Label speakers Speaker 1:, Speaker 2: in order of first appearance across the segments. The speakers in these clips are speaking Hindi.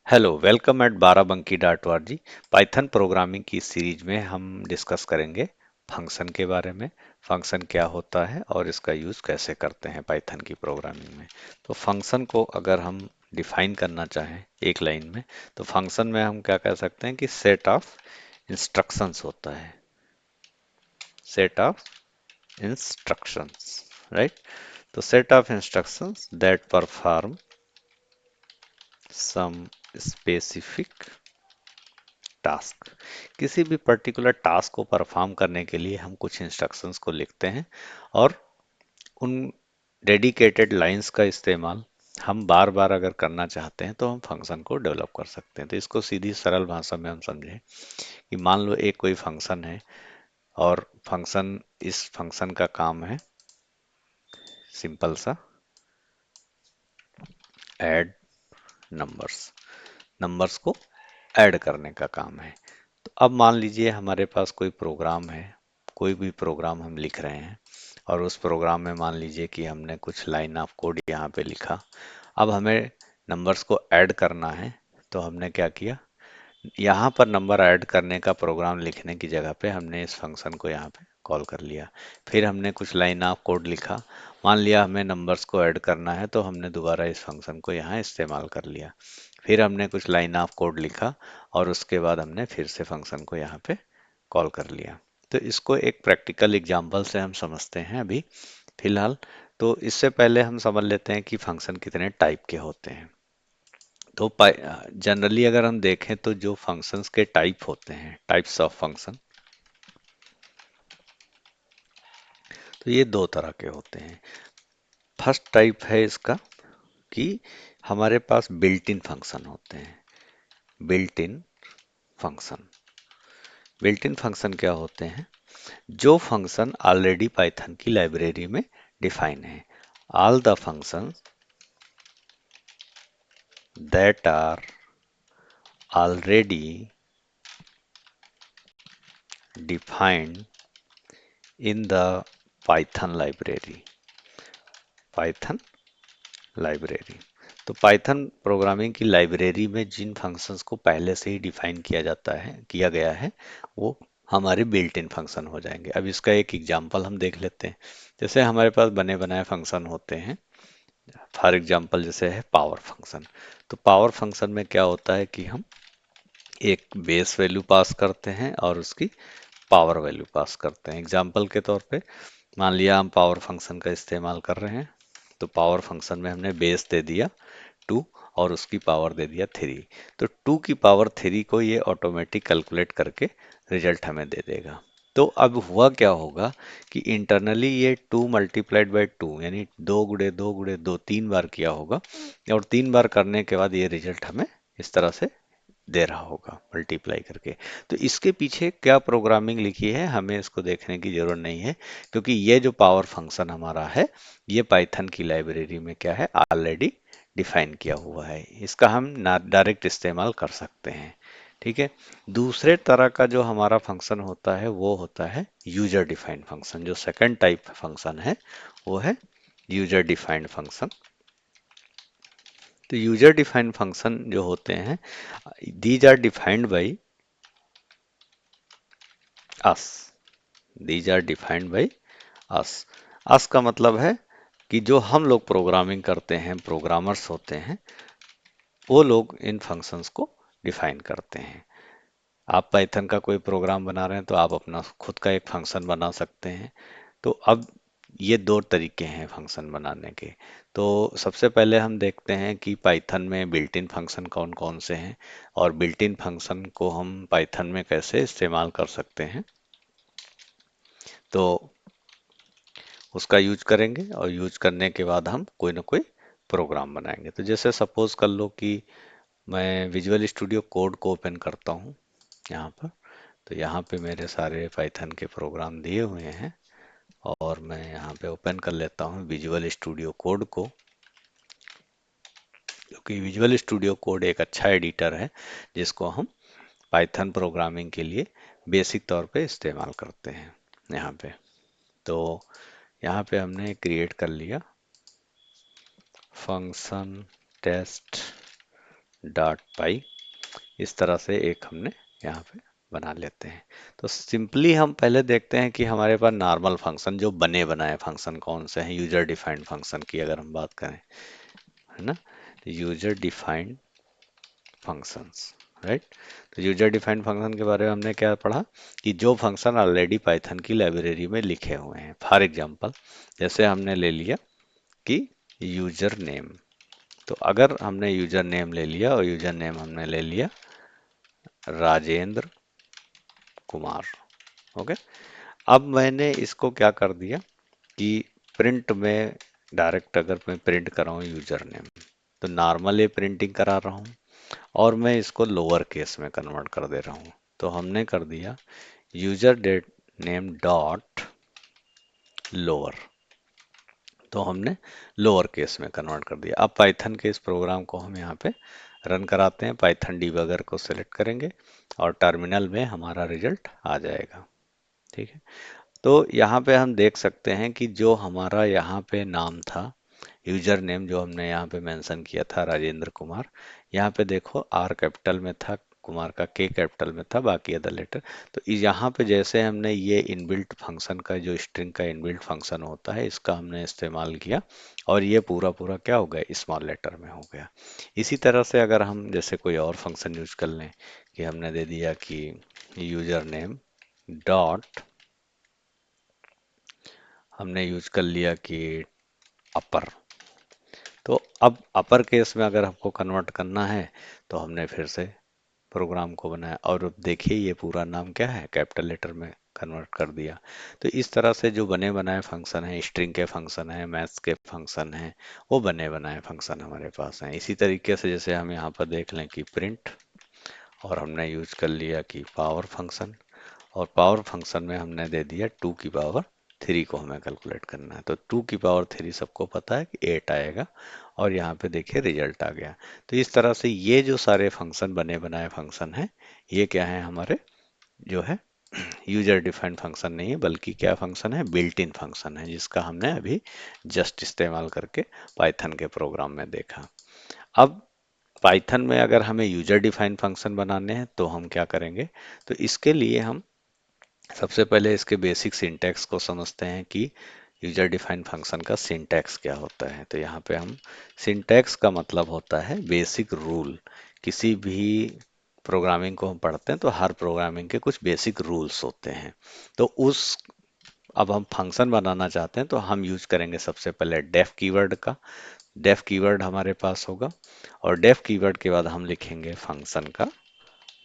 Speaker 1: Hello welcome eight Barabanki dot R G. Python programming की सीरीज में हम डिस्कस करेंगे फंक्शन के बारे में। फंक्शन क्या होता है और इसका यूज़ कैसे करते हैं पाइथन की प्रोग्रामिंग में। तो फंक्शन को अगर हम डिफाइन करना चाहें एक लाइन में, तो फंक्शन में हम क्या कह सकते हैं कि सेट ऑफ इंस्ट्रक्शंस होता है। Set of instructions, right. तो set of instructions that perform some specific task. किसी भी पर्टिकुलर टास्क को परफॉर्म करने के लिए हम कुछ इंस्ट्रक्शंस को लिखते हैं, और उन डेडिकेटेड लाइंस का इस्तेमाल हम बार बार अगर करना चाहते हैं तो हम फंक्शन को डेवलप कर सकते हैं। तो इसको सीधी सरल भाषा में हम समझें कि मान लो एक कोई फंक्शन है, और इस फंक्शन का काम है सिंपल सा ऐड नंबर्स। नंबर्स को ऐड करने का काम है। तो अब मान लीजिए हमारे पास कोई प्रोग्राम है, कोई भी प्रोग्राम हम लिख रहे हैं, और उस प्रोग्राम में मान लीजिए कि हमने कुछ लाइन ऑफ कोड यहाँ पे लिखा। अब हमें नंबर्स को ऐड करना है। तो हमने क्या किया, यहाँ पर नंबर ऐड करने का प्रोग्राम लिखने की जगह पे हमने इस फंक्शन को यहाँ पे कॉल कर लिया। फिर हमने कुछ लाइन ऑफ कोड लिखा, मान लिया हमें नंबर्स को ऐड करना है, तो हमने दोबारा इस फंक्शन को यहाँ इस्तेमाल कर लिया। फिर हमने कुछ लाइन ऑफ कोड लिखा, और उसके बाद हमने फिर से फंक्शन को यहाँ पे कॉल कर लिया। तो इसको एक प्रैक्टिकल एग्जांपल से हम समझते हैं अभी फिलहाल। तो इससे पहले हम समझ लेते हैं कि फंक्शन कितने टाइप के होते हैं। तो जनरली अगर हम देखें तो जो फंक्शंस के टाइप होते हैं, टाइप्स ऑफ फंक्शन, तो ये दो तरह के होते हैं। फर्स्ट टाइप है इसका कि हमारे पास बिल्ट इन फंक्शन होते हैं। Built in function, built in function क्या होते हैं? जो फंक्शन ऑलरेडी पाइथन की लाइब्रेरी में डिफाइन है। All the function that are already defined in the Python library. Python library, तो पाइथन प्रोग्रामिंग की लाइब्रेरी में जिन फंक्शंस को पहले से ही डिफाइन किया गया है, वो हमारे बिल्ट इन फंक्शन हो जाएंगे। अब इसका एक एग्जांपल हम देख लेते हैं। जैसे हमारे पास बने बनाए फंक्शन होते हैं, फॉर एग्जांपल जैसे है पावर फंक्शन। तो पावर फंक्शन में क्या होता है कि हम एक बेस वैल्यू पास करते हैं और उसकी पावर वैल्यू पास करते हैं। एग्जांपल के तौर पे मान लिया हम पावर फंक्शन का इस्तेमाल कर रहे हैं, तो पावर फंक्शन में हमने बेस दे दिया 2, और उसकी पावर दे दिया 3। तो 2 की पावर 3 को ये ऑटोमेटिक कैलकुलेट करके रिजल्ट हमें दे देगा। तो अब हुआ क्या होगा कि इंटरनली ये 2 मल्टीप्लाइड बाई 2, यानी 2 गुणे 2 3 बार किया होगा, और 3 बार करने के बाद ये रिजल्ट हमें इस तरह से दे रहा होगा मल्टीप्लाई करके। तो इसके पीछे क्या प्रोग्रामिंग लिखी है हमें इसको देखने की जरूरत नहीं है, क्योंकि ये जो पावर फंक्शन हमारा है, ये पाइथन की लाइब्रेरी में क्या है, ऑलरेडी डिफाइन किया हुआ है। इसका हम डायरेक्ट इस्तेमाल कर सकते हैं। ठीक है। दूसरे तरह का जो हमारा फंक्शन होता है वो होता है यूजर डिफाइंड फंक्शन। जो सेकंड टाइप फंक्शन है वो है यूजर डिफाइंड फंक्शन। तो यूजर डिफाइंड फंक्शन जो होते हैं, these are defined by us. These are defined by us. Us का मतलब है कि जो हम लोग प्रोग्रामिंग करते हैं, प्रोग्रामर्स होते हैं, वो लोग इन फंक्शंस को डिफाइन करते हैं। आप पाइथन का कोई प्रोग्राम बना रहे हैं तो आप अपना खुद का एक फंक्शन बना सकते हैं। तो अब ये दो तरीके हैं फंक्शन बनाने के। तो सबसे पहले हम देखते हैं कि पाइथन में बिल्ट इन फंक्शन कौन कौन से हैं, और बिल्ट इन फंक्शन को हम पाइथन में कैसे इस्तेमाल कर सकते हैं। तो उसका यूज करेंगे, और यूज करने के बाद हम कोई ना कोई प्रोग्राम बनाएंगे। तो जैसे सपोज कर लो कि मैं विजुअल स्टूडियो कोड को ओपन करता हूँ यहाँ पर। तो यहाँ पे मेरे सारे पाइथन के प्रोग्राम दिए हुए हैं, और मैं यहाँ पे ओपन कर लेता हूँ विजुअल स्टूडियो कोड को, क्योंकि विजुअल स्टूडियो कोड एक अच्छा एडिटर है जिसको हम पाइथन प्रोग्रामिंग के लिए बेसिक तौर पे इस्तेमाल करते हैं यहाँ पे। तो यहाँ पे हमने क्रिएट कर लिया फंक्शन टेस्ट डॉट पाई, इस तरह से एक हमने यहाँ पे बना लेते हैं। तो सिंपली हम पहले देखते हैं कि हमारे पास नॉर्मल फंक्शन जो बने बनाए फंक्शन कौन से हैं, यूजर डिफाइंड फंक्शन की अगर हम बात करें, है ना, यूजर डिफाइंड फंक्शंस, राइट। तो यूजर डिफाइंड फंक्शन के बारे में हमने क्या पढ़ा कि जो फंक्शन ऑलरेडी पाइथन की लाइब्रेरी में लिखे हुए हैं। फॉर एग्जांपल जैसे हमने ले लिया कि यूजर नेम, तो अगर हमने यूजर नेम ले लिया और यूजर नेम हमने ले लिया राजेंद्र कुमार, ओके। अब मैंने इसको क्या कर दिया कि प्रिंट में डायरेक्ट अगर मैं प्रिंट कर रहा हूँ यूजर नेम, तो नॉर्मल ये प्रिंटिंग करा रहा हूँ और मैं इसको लोअर केस में कन्वर्ट कर दे रहा हूँ। तो हमने कर दिया user date name dot lower, तो हमने लोअर केस में कन्वर्ट कर दिया। अब पाइथन के इस प्रोग्राम को हम यहाँ पे रन कराते हैं, पाइथन डीबगर को सिलेक्ट करेंगे और टर्मिनल में हमारा रिजल्ट आ जाएगा, ठीक है। तो यहाँ पे हम देख सकते हैं कि जो हमारा यहाँ पे नाम था, यूजर नेम जो हमने यहाँ पे मेंशन किया था राजेंद्र कुमार, यहाँ पे देखो आर कैपिटल में था, कुमार का के कैपिटल में था, बाकी अदर लेटर। तो यहाँ पे जैसे हमने ये इनबिल्ट फंक्शन का जो स्ट्रिंग का इनबिल्ट फंक्शन होता है इसका हमने इस्तेमाल किया और ये पूरा पूरा क्या हो गया, स्मॉल लेटर में हो गया। इसी तरह से अगर हम जैसे कोई और फंक्शन यूज कर लें कि हमने दे दिया कि यूजर नेम डॉट, हमने यूज कर लिया कि अपर, तो अब अपर केस में अगर हमको कन्वर्ट करना है तो हमने फिर से प्रोग्राम को बनाया और अब देखिए ये पूरा नाम क्या है, कैपिटल लेटर में कन्वर्ट कर दिया। तो इस तरह से जो बने बनाए फंक्शन है, स्ट्रिंग के फंक्शन है, मैथ्स के फंक्शन है, वो बने बनाए फंक्शन हमारे पास हैं। इसी तरीके से जैसे हम यहाँ पर देख लें कि प्रिंट, और हमने यूज कर लिया कि पावर फंक्शन, और पावर फंक्शन में हमने दे दिया 2 की पावर 3 को हमें कैलकुलेट करना है। तो 2 की पावर 3 सबको पता है कि 8 आएगा और यहाँ पे देखिए रिजल्ट आ गया। तो इस तरह से ये जो सारे फंक्शन बने बनाए फंक्शन हैं, ये क्या है हमारे, जो है यूजर डिफाइंड फंक्शन नहीं है बल्कि क्या फंक्शन है, बिल्ट इन फंक्शन है, जिसका हमने अभी जस्ट इस्तेमाल करके पाइथन के प्रोग्राम में देखा। अब पाइथन में अगर हमें यूजर डिफाइंड फंक्शन बनाने हैं तो हम क्या करेंगे, तो इसके लिए हम सबसे पहले इसके बेसिक सिंटैक्स को समझते हैं कि यूजर डिफाइंड फंक्शन का सिंटैक्स क्या होता है। तो यहाँ पे हम, सिंटैक्स का मतलब होता है बेसिक रूल। किसी भी प्रोग्रामिंग को हम पढ़ते हैं तो हर प्रोग्रामिंग के कुछ बेसिक रूल्स होते हैं। तो उस, अब हम फंक्शन बनाना चाहते हैं तो हम यूज करेंगे सबसे पहले डेफ कीवर्ड का। डेफ कीवर्ड हमारे पास होगा और डेफ कीवर्ड के बाद हम लिखेंगे फंक्शन का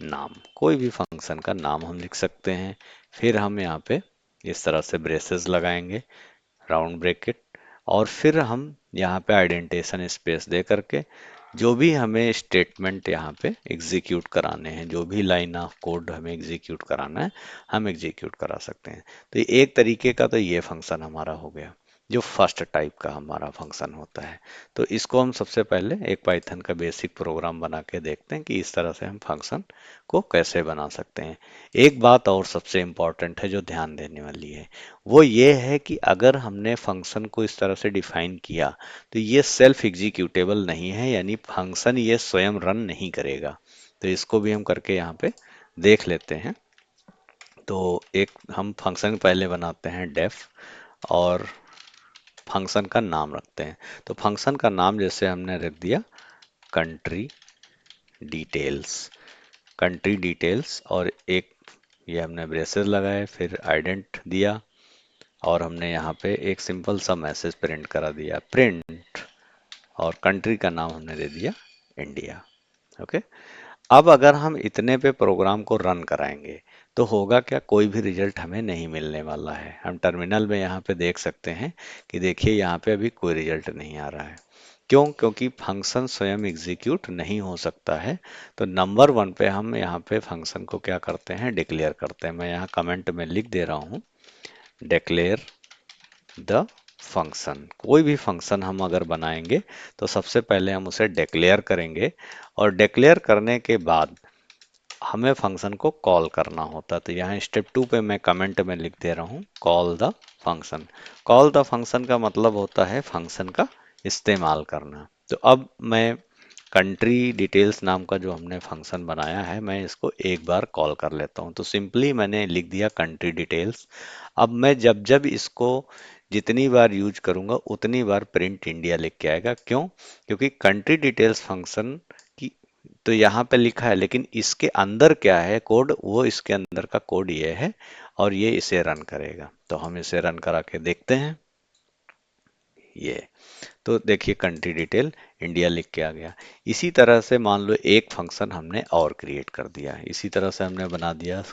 Speaker 1: नाम, कोई भी फंक्शन का नाम हम लिख सकते हैं। फिर हम यहाँ पे इस तरह से ब्रेसेस लगाएंगे, राउंड ब्रैकेट, और फिर हम यहाँ पे आइडेंटिशन स्पेस दे करके जो भी हमें स्टेटमेंट यहाँ पे एग्जीक्यूट कराने हैं, जो भी लाइन ऑफ कोड हमें एग्जीक्यूट कराना है, हम एग्जीक्यूट करा सकते हैं। तो ये एक तरीके का तो ये फंक्शन हमारा हो गया जो फर्स्ट टाइप का हमारा फंक्शन होता है। तो इसको हम सबसे पहले एक पाइथन का बेसिक प्रोग्राम बना के देखते हैं कि इस तरह से हम फंक्शन को कैसे बना सकते हैं। एक बात और सबसे इम्पॉर्टेंट है जो ध्यान देने वाली है, वो ये है कि अगर हमने फंक्शन को इस तरह से डिफाइन किया तो ये सेल्फ एग्जीक्यूटेबल नहीं है, यानी फंक्शन ये स्वयं रन नहीं करेगा। तो इसको भी हम करके यहाँ पे देख लेते हैं। तो एक हम फंक्शन पहले बनाते हैं डेफ, और फंक्शन का नाम रखते हैं। तो फंक्शन का नाम जैसे हमने रख दिया कंट्री डिटेल्स, कंट्री डिटेल्स, और एक ये हमने ब्रेसेस लगाए, फिर आइडेंट दिया, और हमने यहाँ पे एक सिंपल सा मैसेज प्रिंट करा दिया, प्रिंट, और कंट्री का नाम हमने दे दिया इंडिया, ओके। अब अगर हम इतने पे प्रोग्राम को रन कराएंगे तो होगा क्या, कोई भी रिजल्ट हमें नहीं मिलने वाला है। हम टर्मिनल में यहाँ पे देख सकते हैं कि देखिए यहाँ पे अभी कोई रिजल्ट नहीं आ रहा है। क्यों? क्योंकि फंक्शन स्वयं एग्जीक्यूट नहीं हो सकता है। तो नंबर 1 पे हम यहाँ पे फंक्शन को क्या करते हैं, डिक्लेयर करते हैं। मैं यहाँ कमेंट में लिख दे रहा हूँ, डिक्लेयर द फंक्शन। कोई भी फंक्शन हम अगर बनाएंगे तो सबसे पहले हम उसे डिक्लेयर करेंगे, और डिक्लेयर करने के बाद हमें फंक्शन को कॉल करना होता है। तो यहाँ स्टेप 2 पे मैं कमेंट में लिख दे रहा हूँ call the function. Call the function का मतलब होता है फंक्शन का इस्तेमाल करना। तो अब मैं कंट्री डिटेल्स नाम का जो हमने फंक्शन बनाया है, मैं इसको एक बार कॉल कर लेता हूँ। तो सिंपली मैंने लिख दिया कंट्री डिटेल्स। अब मैं जब जब इसको जितनी बार यूज करूंगा उतनी बार प्रिंट इंडिया लिख के आएगा। क्यों? क्योंकि कंट्री डिटेल्स फंक्शन की तो यहाँ पे लिखा है, लेकिन इसके अंदर क्या है कोड, वो इसके अंदर का कोड ये है और ये इसे रन करेगा। तो हम इसे रन करा के देखते हैं। ये तो देखिए कंट्री डिटेल इंडिया लिख के आ गया। इसी तरह से मान लो एक फंक्शन हमने और क्रिएट कर दिया, इसी तरह से हमने बना दिया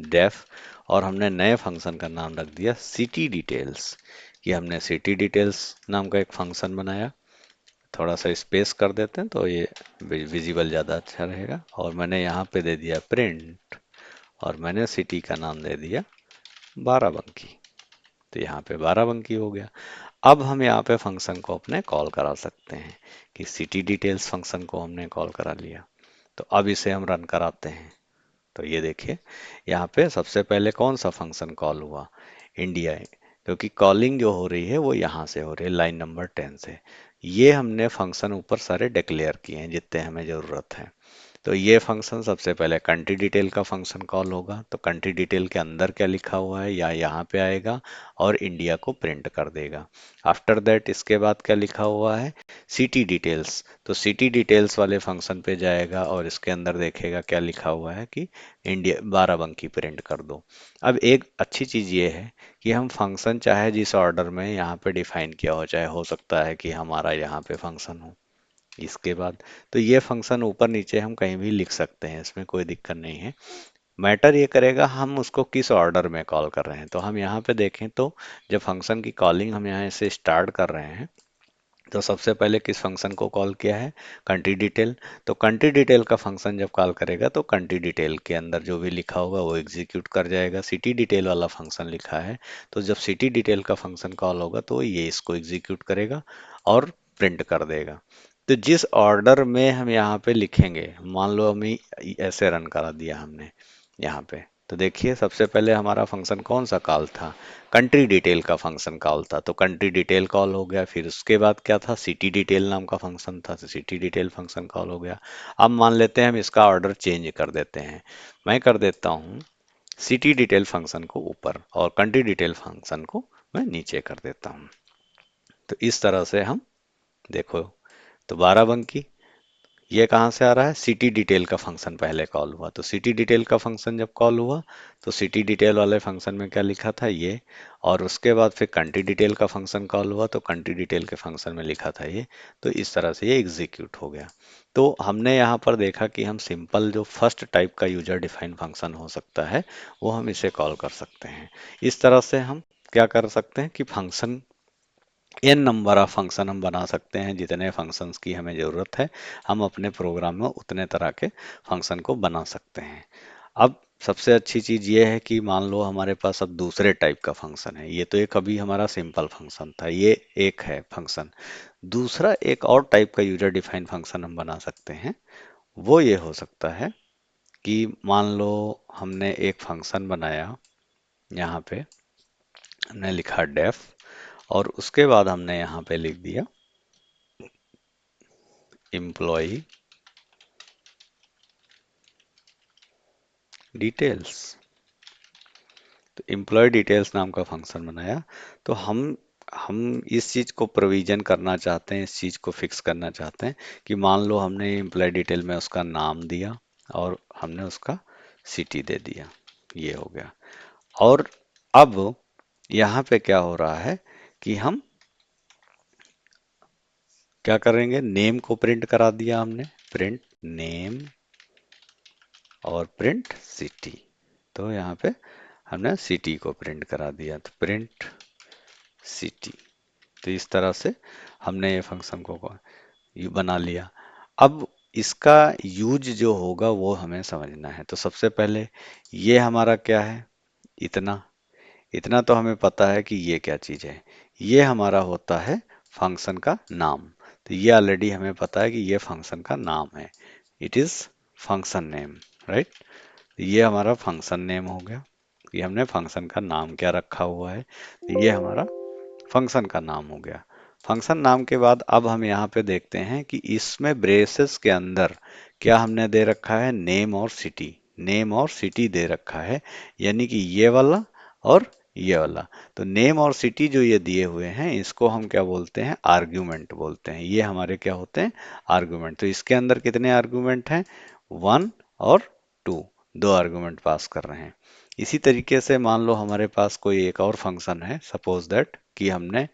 Speaker 1: डेफ, और हमने नए फंक्शन का नाम रख दिया सिटी डिटेल्स। कि हमने सिटी डिटेल्स नाम का एक फंक्शन बनाया। थोड़ा सा स्पेस कर देते हैं तो ये विजिबल ज़्यादा अच्छा रहेगा। और मैंने यहाँ पे दे दिया प्रिंट, और मैंने सिटी का नाम दे दिया बाराबंकी। तो यहाँ पे बाराबंकी हो गया। अब हम यहाँ पे फंक्शन को अपने कॉल करा सकते हैं कि सिटी डिटेल्स फंक्शन को हमने कॉल करा लिया। तो अब इसे हम रन कराते हैं। तो ये देखिए यहाँ पे सबसे पहले कौन सा फंक्शन कॉल हुआ, इंडिया है, क्योंकि कॉलिंग जो हो रही है वो यहाँ से हो रही है लाइन नंबर 10 से। ये हमने फंक्शन ऊपर सारे डिक्लेयर किए हैं जितने हमें ज़रूरत है। तो ये फंक्शन सबसे पहले कंट्री डिटेल का फंक्शन कॉल होगा। तो कंट्री डिटेल के अंदर क्या लिखा हुआ है या यहाँ पे आएगा और इंडिया को प्रिंट कर देगा। आफ्टर दैट इसके बाद क्या लिखा हुआ है, सिटी डिटेल्स। तो सिटी डिटेल्स वाले फंक्शन पे जाएगा और इसके अंदर देखेगा क्या लिखा हुआ है कि इंडिया बाराबंकी प्रिंट कर दो। अब एक अच्छी चीज़ ये है कि हम फंक्शन चाहे जिस ऑर्डर में यहाँ पे डिफाइन किया हो, चाहे हो सकता है कि हमारा यहाँ पे फंक्शन हो इसके बाद, तो ये फंक्शन ऊपर नीचे हम कहीं भी लिख सकते हैं, इसमें कोई दिक्कत नहीं है। मैटर ये करेगा हम उसको किस ऑर्डर में कॉल कर रहे हैं। तो हम यहाँ पे देखें तो जब फंक्शन की कॉलिंग हम यहाँ से स्टार्ट कर रहे हैं, तो सबसे पहले किस फंक्शन को कॉल किया है, कंट्री डिटेल। तो कंट्री डिटेल का फंक्शन जब कॉल करेगा तो कंट्री डिटेल के अंदर जो भी लिखा होगा वो एग्जीक्यूट कर जाएगा। सिटी डिटेल वाला फंक्शन लिखा है, तो जब सिटी डिटेल का फंक्शन कॉल होगा तो ये इसको एग्जीक्यूट करेगा और प्रिंट कर देगा। तो जिस ऑर्डर में हम यहाँ पे लिखेंगे, मान लो हमें ऐसे रन करा दिया हमने यहाँ पे, तो देखिए सबसे पहले हमारा फंक्शन कौन सा कॉल था, कंट्री डिटेल का फंक्शन कॉल था। तो कंट्री डिटेल कॉल हो गया। फिर उसके बाद क्या था, सिटी डिटेल नाम का फंक्शन था, तो सिटी डिटेल फंक्शन कॉल हो गया। अब मान लेते हैं हम इसका ऑर्डर चेंज कर देते हैं। मैं कर देता हूँ सिटी डिटेल फंक्शन को ऊपर और कंट्री डिटेल फंक्शन को मैं नीचे कर देता हूँ। तो इस तरह से हम देखो, तो बाराबंकी ये कहाँ से आ रहा है, सिटी डिटेल का फंक्शन पहले कॉल हुआ। तो सिटी डिटेल का फंक्शन जब कॉल हुआ तो सिटी डिटेल वाले फंक्शन में क्या लिखा था ये, और उसके बाद फिर कंट्री डिटेल का फंक्शन कॉल हुआ तो कंट्री डिटेल के फंक्शन में लिखा था ये। तो इस तरह से ये एग्जीक्यूट हो गया। तो हमने यहाँ पर देखा कि हम सिंपल जो फर्स्ट टाइप का यूजर डिफाइंड फंक्शन हो सकता है वो हम इसे कॉल कर सकते हैं। इस तरह से हम क्या कर सकते हैं कि function n number of function हम बना सकते हैं, जितने फंक्शंस की हमें ज़रूरत है हम अपने प्रोग्राम में उतने तरह के फंक्शन को बना सकते हैं। अब सबसे अच्छी चीज़ ये है कि मान लो हमारे पास अब दूसरे टाइप का फंक्शन है। ये तो एक अभी हमारा सिंपल फंक्शन था, ये एक है फंक्शन। दूसरा एक और टाइप का यूजर डिफाइंड फंक्शन हम बना सकते हैं। वो ये हो सकता है कि मान लो हमने एक फंक्शन बनाया, यहाँ पे हमने लिखा डेफ, और उसके बाद हमने यहाँ पे लिख दिया एम्प्लॉय डिटेल्स। तो एम्प्लॉय डिटेल्स नाम का फंक्शन बनाया। तो हम इस चीज़ को प्रोविजन करना चाहते हैं, इस चीज़ को फिक्स करना चाहते हैं कि मान लो हमने एम्प्लॉय डिटेल में उसका नाम दिया और हमने उसका सिटी दे दिया, ये हो गया। और अब यहाँ पे क्या हो रहा है कि हम क्या करेंगे, नेम को प्रिंट करा दिया हमने, प्रिंट नेम और प्रिंट सिटी। तो यहाँ पे हमने सिटी को प्रिंट करा दिया, तो प्रिंट सिटी। तो इस तरह से हमने ये फंक्शन को बना लिया। अब इसका यूज जो होगा वो हमें समझना है। तो सबसे पहले ये हमारा क्या है, इतना इतना तो हमें पता है कि ये क्या चीज़ है। ये हमारा होता है फंक्शन का नाम। तो ये ऑलरेडी हमें पता है कि ये फंक्शन का नाम है, it is function name, right. ये हमारा फंक्शन नेम हो गया। ये हमने फंक्शन का नाम क्या रखा हुआ है, तो ये हमारा फंक्शन का नाम हो गया। फंक्शन नाम के बाद अब हम यहाँ पे देखते हैं कि इसमें ब्रेसेस के अंदर क्या हमने दे रखा है, नेम और सिटी। नेम और सिटी दे रखा है, यानी कि ये वाला और ये वाला। तो नेम और सिटी जो ये दिए हुए हैं इसको हम क्या बोलते हैं, आर्ग्यूमेंट बोलते हैं। ये हमारे क्या होते हैं, आर्ग्यूमेंट। तो इसके अंदर कितने आर्ग्यूमेंट हैं, 1 और 2, दो आर्ग्यूमेंट पास कर रहे हैं। इसी तरीके से मान लो हमारे पास कोई एक और फंक्शन है, सपोज दैट कि हमने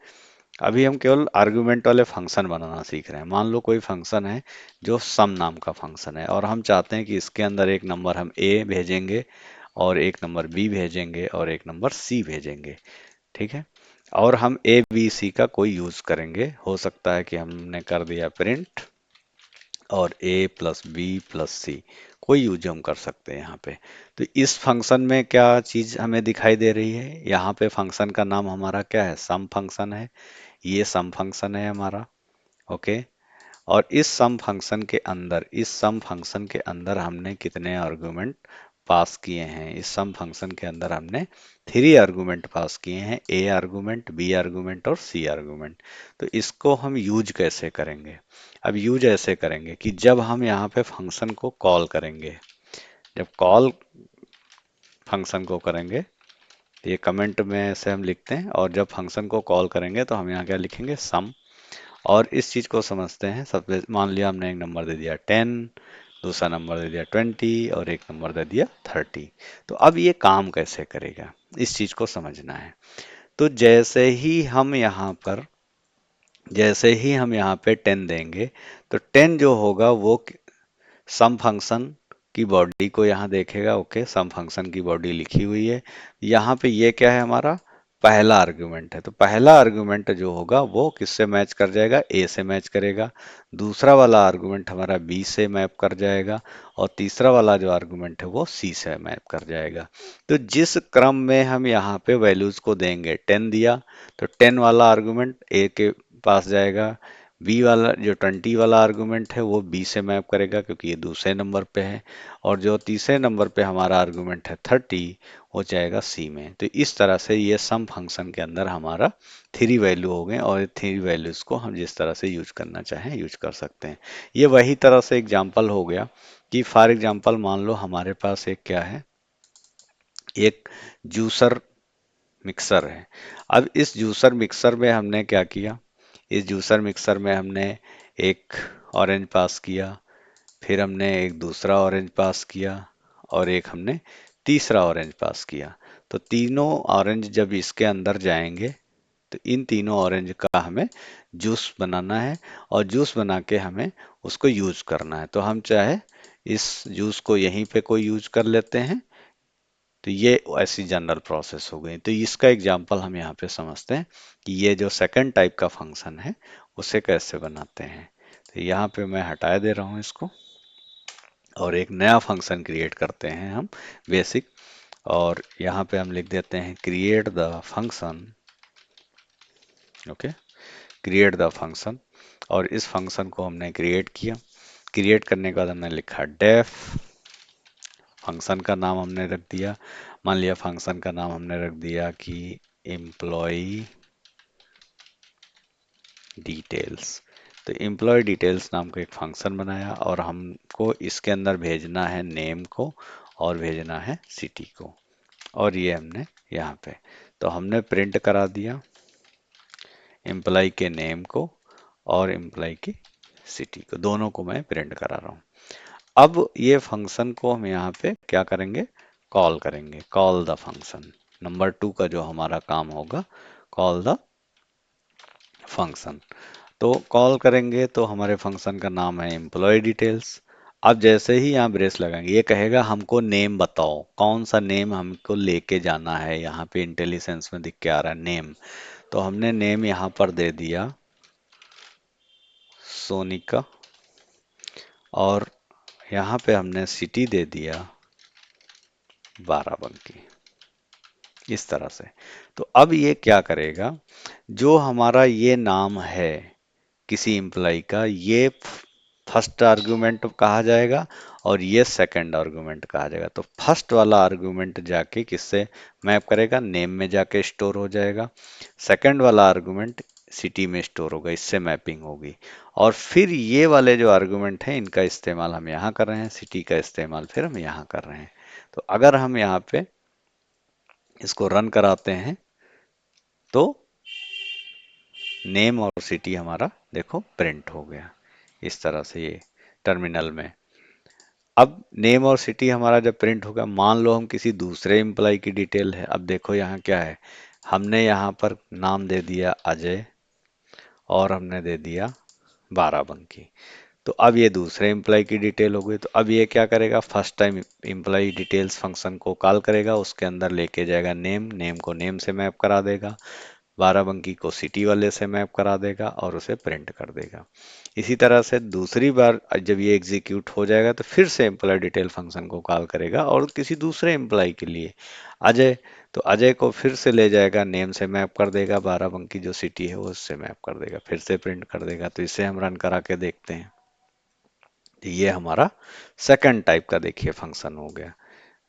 Speaker 1: अभी हम केवल आर्गुमेंट वाले फंक्शन बनाना सीख रहे हैं। मान लो कोई फंक्शन है जो सम नाम का फंक्शन है और हम चाहते हैं कि इसके अंदर एक नंबर हम ए भेजेंगे और एक नंबर बी भेजेंगे और एक नंबर सी भेजेंगे। ठीक है, और हम ए बी सी का कोई यूज करेंगे। हो सकता है कि हमने कर दिया प्रिंट और ए प्लस बी प्लस सी, कोई यूज हम कर सकते हैं यहाँ पे। तो इस फंक्शन में क्या चीज हमें दिखाई दे रही है, यहाँ पे फंक्शन का नाम हमारा क्या है, सम फंक्शन है। ये सम फंक्शन है हमारा। ओके, और इस सम फंक्शन के अंदर हमने कितने आर्गुमेंट पास किए हैं, इस सम फंक्शन के अंदर हमने 3 आर्गुमेंट पास किए हैं, ए आर्गुमेंट, बी आर्गुमेंट और सी आर्गुमेंट। तो इसको हम यूज कैसे करेंगे, अब यूज ऐसे करेंगे कि जब हम यहाँ पे फंक्शन को कॉल करेंगे, जब कॉल फंक्शन को करेंगे तो ये कमेंट में से हम लिखते हैं, और जब फंक्शन को कॉल करेंगे तो हम यहाँ क्या लिखेंगे, सम। और इस चीज को समझते हैं। सबसे मान लिया हमने एक नंबर दे दिया 10, दूसरा नंबर दे दिया 20 और एक नंबर दे दिया 30। तो अब ये काम कैसे करेगा, इस चीज को समझना है। तो जैसे ही हम यहाँ पे 10 देंगे तो 10 जो होगा वो सम फंक्शन की बॉडी को यहाँ देखेगा। ओके, सम फंक्शन की बॉडी लिखी हुई है। यहाँ पे ये क्या है, हमारा पहला आर्गुमेंट है। तो पहला आर्गुमेंट जो होगा वो किससे मैच कर जाएगा, ए से मैच करेगा। दूसरा वाला आर्गुमेंट हमारा बी से मैप कर जाएगा और तीसरा वाला जो आर्गुमेंट है वो सी से मैप कर जाएगा। तो जिस क्रम में हम यहाँ पे वैल्यूज को देंगे, 10 दिया तो 10 वाला आर्गुमेंट ए के पास जाएगा, बी वाला जो 20 वाला आर्गुमेंट है वो बी से मैप करेगा क्योंकि ये दूसरे नंबर पे है, और जो तीसरे नंबर पे हमारा आर्गुमेंट है 30, वो जाएगा सी में। तो इस तरह से ये सम फंक्शन के अंदर हमारा 3 वैल्यू हो गए, और 3 वैल्यूज को हम जिस तरह से यूज करना चाहें यूज कर सकते हैं। ये वही तरह से एग्जाम्पल हो गया कि फॉर एग्जाम्पल मान लो हमारे पास एक क्या है, एक जूसर मिक्सर है। अब इस जूसर मिक्सर में हमने क्या किया, इस जूसर मिक्सर में हमने एक ऑरेंज पास किया, फिर हमने एक दूसरा ऑरेंज पास किया और एक हमने तीसरा ऑरेंज पास किया। तो तीनों ऑरेंज जब इसके अंदर जाएंगे तो इन तीनों ऑरेंज का हमें जूस बनाना है, और जूस बना के हमें उसको यूज करना है। तो हम चाहे इस जूस को यहीं पे कोई यूज कर लेते हैं। तो ये ऐसी जनरल प्रोसेस हो गई। तो इसका एग्जांपल हम यहाँ पे समझते हैं कि ये जो सेकंड टाइप का फंक्शन है उसे कैसे बनाते हैं। तो यहाँ पे मैं हटा दे रहा हूँ इसको और एक नया फंक्शन क्रिएट करते हैं हम, बेसिक। और यहाँ पे हम लिख देते हैं create the function. Okay, create the function, और इस फंक्शन को हमने क्रिएट किया। क्रिएट करने के बाद हमने लिखा डेफ, फंक्शन का नाम हमने रख दिया, मान लिया फंक्शन का नाम हमने रख दिया कि एम्प्लॉय डिटेल्स। तो एम्प्लॉय डिटेल्स नाम का एक फंक्शन बनाया और हमको इसके अंदर भेजना है नेम को और भेजना है सिटी को, और ये हमने यहाँ पे तो हमने प्रिंट करा दिया एम्प्लॉय के नेम को और एम्प्लॉय की सिटी को, दोनों को मैं प्रिंट करा रहा हूँ। अब ये फंक्शन को हम यहाँ पे क्या करेंगे, कॉल करेंगे, कॉल द फंक्शन। नंबर 2 का जो हमारा काम होगा, कॉल द फंक्शन। तो कॉल करेंगे तो हमारे फंक्शन का नाम है एम्प्लॉय डिटेल्स। अब जैसे ही यहाँ ब्रेस लगाएंगे ये कहेगा हमको नेम बताओ, कौन सा नेम हमको लेके जाना है। यहाँ पे इंटेलिजेंस में दिख के आ रहा है नेम, तो हमने नेम यहाँ पर दे दिया सोनिका, और यहाँ पे हमने सिटी दे दिया बाराबंकी, इस तरह से। तो अब ये क्या करेगा, जो हमारा ये नाम है किसी एम्प्लॉय का, ये फर्स्ट आर्गुमेंट कहा जाएगा और ये सेकंड आर्गुमेंट कहा जाएगा। तो फर्स्ट वाला आर्गुमेंट जाके किससे मैप करेगा, नेम में जाके स्टोर हो जाएगा। सेकंड वाला आर्गुमेंट सिटी में स्टोर होगा, इससे मैपिंग होगी। और फिर ये वाले जो आर्गुमेंट हैं इनका इस्तेमाल हम यहाँ कर रहे हैं, सिटी का इस्तेमाल फिर हम यहाँ कर रहे हैं। तो अगर हम यहाँ पे इसको रन कराते हैं तो नेम और सिटी हमारा देखो प्रिंट हो गया इस तरह से, ये टर्मिनल में। अब नेम और सिटी हमारा जब प्रिंट होगा, मान लो हम किसी दूसरे एम्प्लॉय की डिटेल है। अब देखो यहाँ क्या है, हमने यहाँ पर नाम दे दिया अजय और हमने दे दिया बाराबंकी। तो अब ये दूसरे एम्प्लॉय की डिटेल हो गई। तो अब ये क्या करेगा, first time employ details function को कॉल करेगा, उसके अंदर लेके जाएगा नेम, नेम को नेम से मैप करा देगा, बाराबंकी को सिटी वाले से मैप करा देगा और उसे प्रिंट कर देगा। इसी तरह से दूसरी बार जब ये एग्जीक्यूट हो जाएगा तो फिर से एम्प्लॉय डिटेल फंक्शन को कॉल करेगा और किसी दूसरे एम्प्लॉय के लिए अजय, तो अजय को फिर से ले जाएगा, नेम से मैप कर देगा, बाराबंकी जो सिटी है वो उससे मैप कर देगा, फिर से प्रिंट कर देगा। तो इसे हम रन करा के देखते हैं। तो ये हमारा सेकंड टाइप का देखिए फंक्शन हो गया,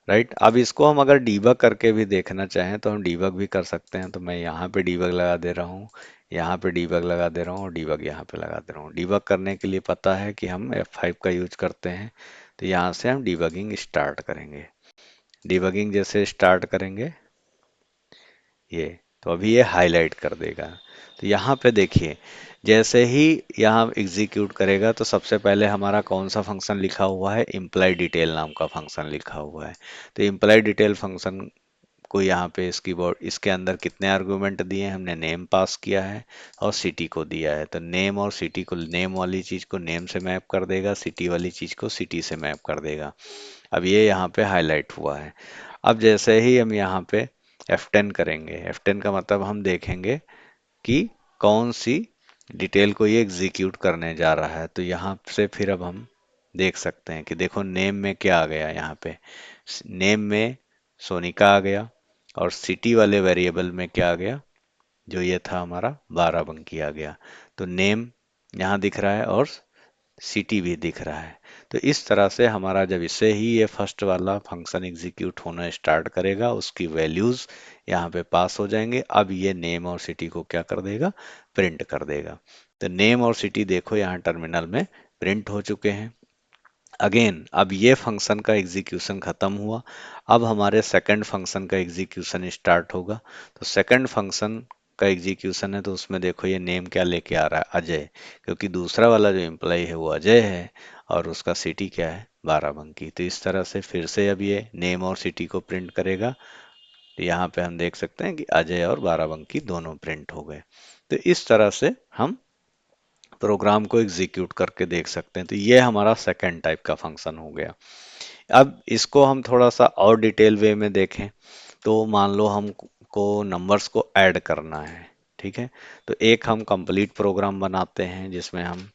Speaker 1: राइट। अब इसको हम अगर डीबग करके भी देखना चाहें तो हम डीबग भी कर सकते हैं। तो मैं यहाँ पे डीबग लगा दे रहा हूँ, यहाँ पे डीबग लगा दे रहा हूँ और डीबग यहाँ पे लगा दे रहा हूँ। डीबग करने के लिए पता है कि हम F5 का यूज करते हैं। तो यहाँ से हम डीबगिंग स्टार्ट करेंगे। डीबगिंग जैसे स्टार्ट करेंगे ये, तो अभी ये हाईलाइट कर देगा। तो यहाँ पे देखिए, जैसे ही यहाँ एग्जीक्यूट करेगा तो सबसे पहले हमारा कौन सा फंक्शन लिखा हुआ है, इम्प्लाई डिटेल नाम का फंक्शन लिखा हुआ है। तो इम्प्लाई डिटेल फंक्शन को यहाँ पे इसकी बोर्ड, इसके अंदर कितने आर्गुमेंट दिए हैं, हमने नेम पास किया है और सिटी को दिया है। तो नेम और सिटी को, नेम वाली चीज को नेम से मैप कर देगा, सिटी वाली चीज को सिटी से मैप कर देगा। अब ये यहाँ पे हाईलाइट हुआ है। अब जैसे ही हम यहाँ पे F10 करेंगे, F10 का मतलब हम देखेंगे कि कौन सी डिटेल को ये एग्जीक्यूट करने जा रहा है। तो यहाँ से फिर अब हम देख सकते हैं कि देखो नेम में क्या आ गया, यहाँ पे नेम में सोनिका आ गया और सिटी वाले वेरिएबल में क्या आ गया, जो ये था हमारा बाराबंकी आ गया। तो नेम यहाँ दिख रहा है और सिटी भी दिख रहा है। तो इस तरह से हमारा जब इससे ही ये फर्स्ट वाला फंक्शन एग्जीक्यूट होना स्टार्ट करेगा, उसकी वैल्यूज यहाँ पे पास हो जाएंगे। अब ये नेम और सिटी को क्या कर देगा, प्रिंट कर देगा। तो नेम और सिटी देखो यहाँ टर्मिनल में प्रिंट हो चुके हैं। अगेन अब ये फंक्शन का एग्जीक्यूशन खत्म हुआ। अब हमारे सेकंड फंक्शन का एग्जीक्यूशन स्टार्ट होगा। तो सेकंड फंक्शन का एग्जीक्यूशन है, तो उसमें देखो ये नेम क्या लेके आ रहा है, अजय, क्योंकि दूसरा वाला जो एम्प्लॉय है वो अजय है और उसका सिटी क्या है, बाराबंकी। तो इस तरह से फिर से अब ये नेम और सिटी को प्रिंट करेगा। तो यहाँ पे हम देख सकते हैं कि अजय और बाराबंकी दोनों प्रिंट हो गए। तो इस तरह से हम प्रोग्राम को एग्जीक्यूट करके देख सकते हैं। तो ये हमारा सेकंड टाइप का फंक्शन हो गया। अब इसको हम थोड़ा सा और डिटेल वे में देखें तो मान लो हमको नंबर्स को ऐड करना है, ठीक है। तो एक हम कंप्लीट प्रोग्राम बनाते हैं जिसमें हम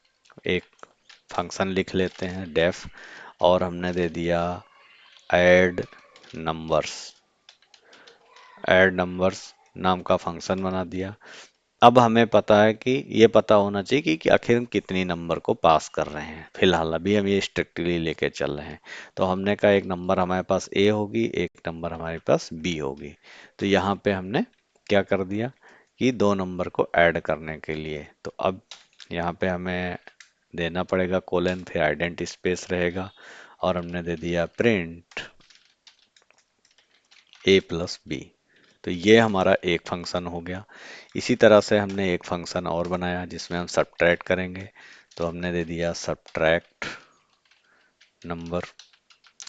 Speaker 1: एक फंक्शन लिख लेते हैं डेफ, और हमने दे दिया ऐड नंबर्स, ऐड नंबर्स नाम का फंक्शन बना दिया। अब हमें पता है कि ये पता होना चाहिए कि आखिर हम कितनी नंबर को पास कर रहे हैं। फिलहाल अभी हम ये स्ट्रिक्टली लेके चल रहे हैं। तो हमने कहा एक नंबर हमारे पास ए होगी, एक नंबर हमारे पास बी होगी। तो यहाँ पे हमने क्या कर दिया कि दो नंबर को ऐड करने के लिए, तो अब यहाँ पे हमें देना पड़ेगा कोलन, फिर आइडेंट स्पेस रहेगा और हमने दे दिया प्रिंट ए प्लस बी। तो ये हमारा एक फंक्शन हो गया। इसी तरह से हमने एक फंक्शन और बनाया जिसमें हम सब्ट्रैक्ट करेंगे। तो हमने दे दिया सब्ट्रैक्ट नंबर,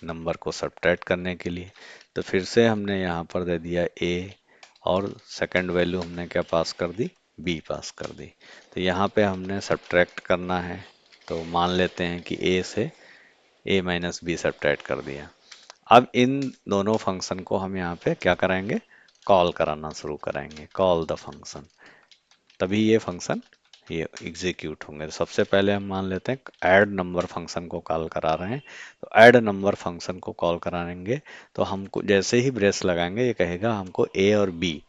Speaker 1: नंबर को सब्ट्रैक्ट करने के लिए। तो फिर से हमने यहाँ पर दे दिया ए और सेकंड वैल्यू हमने क्या पास कर दी, बी पास कर दी। तो यहाँ पे हमने सब्ट्रैक्ट करना है, तो मान लेते हैं कि ए से ए माइनस बी सब्ट्रैक्ट कर दिया। अब इन दोनों फंक्शन को हम यहाँ पे क्या कराएंगे, कॉल कराना शुरू कराएंगे, कॉल द फंक्शन। तभी ये फंक्शन ये एग्जीक्यूट होंगे। तो सबसे पहले हम मान लेते हैं ऐड नंबर फंक्शन को कॉल करा रहे हैं। तो ऐड नंबर फंक्शन को कॉल कराएंगे तो हमको जैसे ही ब्रेस लगाएंगे ये कहेगा हमको ए और बी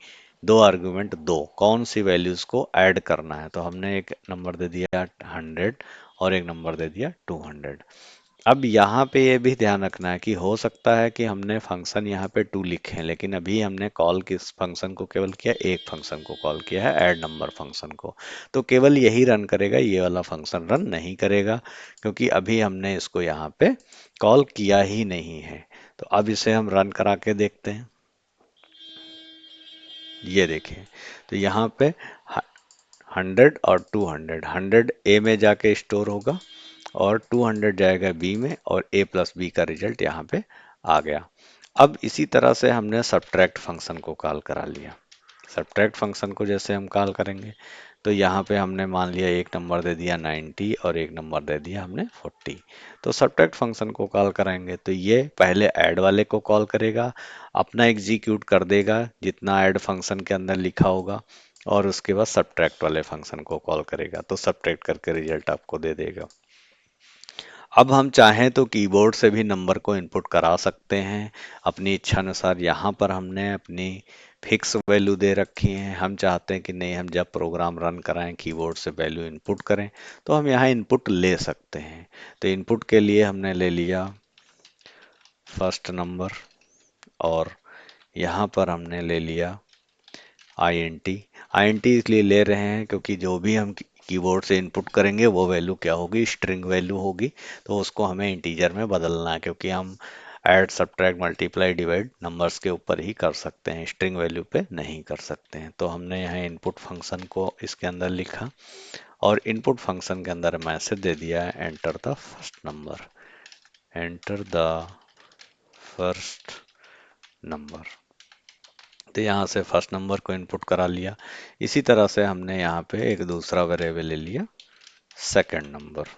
Speaker 1: दो आर्गुमेंट दो, कौन सी वैल्यूज को ऐड करना है। तो हमने एक नंबर दे दिया 100 और एक नंबर दे दिया 200। अब यहाँ पे ये भी ध्यान रखना है कि हो सकता है कि हमने फंक्शन यहाँ पे टू लिखे हैं, लेकिन अभी हमने कॉल किस फंक्शन को केवल किया, एक फंक्शन को कॉल किया है, ऐड नंबर फंक्शन को। तो केवल यही रन करेगा, ये वाला फंक्शन रन नहीं करेगा, क्योंकि अभी हमने इसको यहाँ पे कॉल किया ही नहीं है। तो अब इसे हम रन करा के देखते हैं। ये देखिए, तो यहाँ पे 100 और 200, 100 ए में जाके स्टोर होगा और 200 जाएगा बी में, और ए प्लस बी का रिजल्ट यहाँ पे आ गया। अब इसी तरह से हमने सब्ट्रैक्ट फंक्शन को कॉल करा लिया। सब्ट्रैक्ट फंक्शन को जैसे हम कॉल करेंगे, तो यहाँ पे हमने मान लिया एक नंबर दे दिया 90 और एक नंबर दे दिया हमने 40। तो सब्ट्रैक्ट फंक्शन को कॉल कराएंगे तो ये पहले ऐड वाले को कॉल करेगा, अपना एग्जीक्यूट कर देगा जितना ऐड फंक्शन के अंदर लिखा होगा, और उसके बाद सब्ट्रैक्ट वाले फंक्शन को कॉल करेगा, तो सब्ट्रैक्ट करके रिजल्ट आपको दे देगा। अब हम चाहें तो कीबोर्ड से भी नंबर को इनपुट करा सकते हैं अपनी इच्छा अनुसार। यहाँ पर हमने अपनी फिक्स वैल्यू दे रखी है, हम चाहते हैं कि नहीं, हम जब प्रोग्राम रन कराएं कीबोर्ड से वैल्यू इनपुट करें, तो हम यहाँ इनपुट ले सकते हैं। तो इनपुट के लिए हमने ले लिया फर्स्ट नंबर, और यहाँ पर हमने ले लिया I N T. I N T इसलिए ले रहे हैं क्योंकि जो भी हम कीबोर्ड से इनपुट करेंगे वो वैल्यू क्या होगी, स्ट्रिंग वैल्यू होगी, तो उसको हमें इंटीजर में बदलना है, क्योंकि हम add subtract multiply divide numbers के ऊपर ही कर सकते हैं, स्ट्रिंग वैल्यू पे नहीं कर सकते हैं। तो हमने यहाँ इनपुट फंक्शन को इसके अंदर लिखा, और इनपुट फंक्शन के अंदर मैसेज दे दिया है enter the first number, enter the first number. तो यहाँ से फर्स्ट नंबर को इनपुट करा लिया। इसी तरह से हमने यहाँ पे एक दूसरा वेरिएबल ले लिया सेकंड नंबर।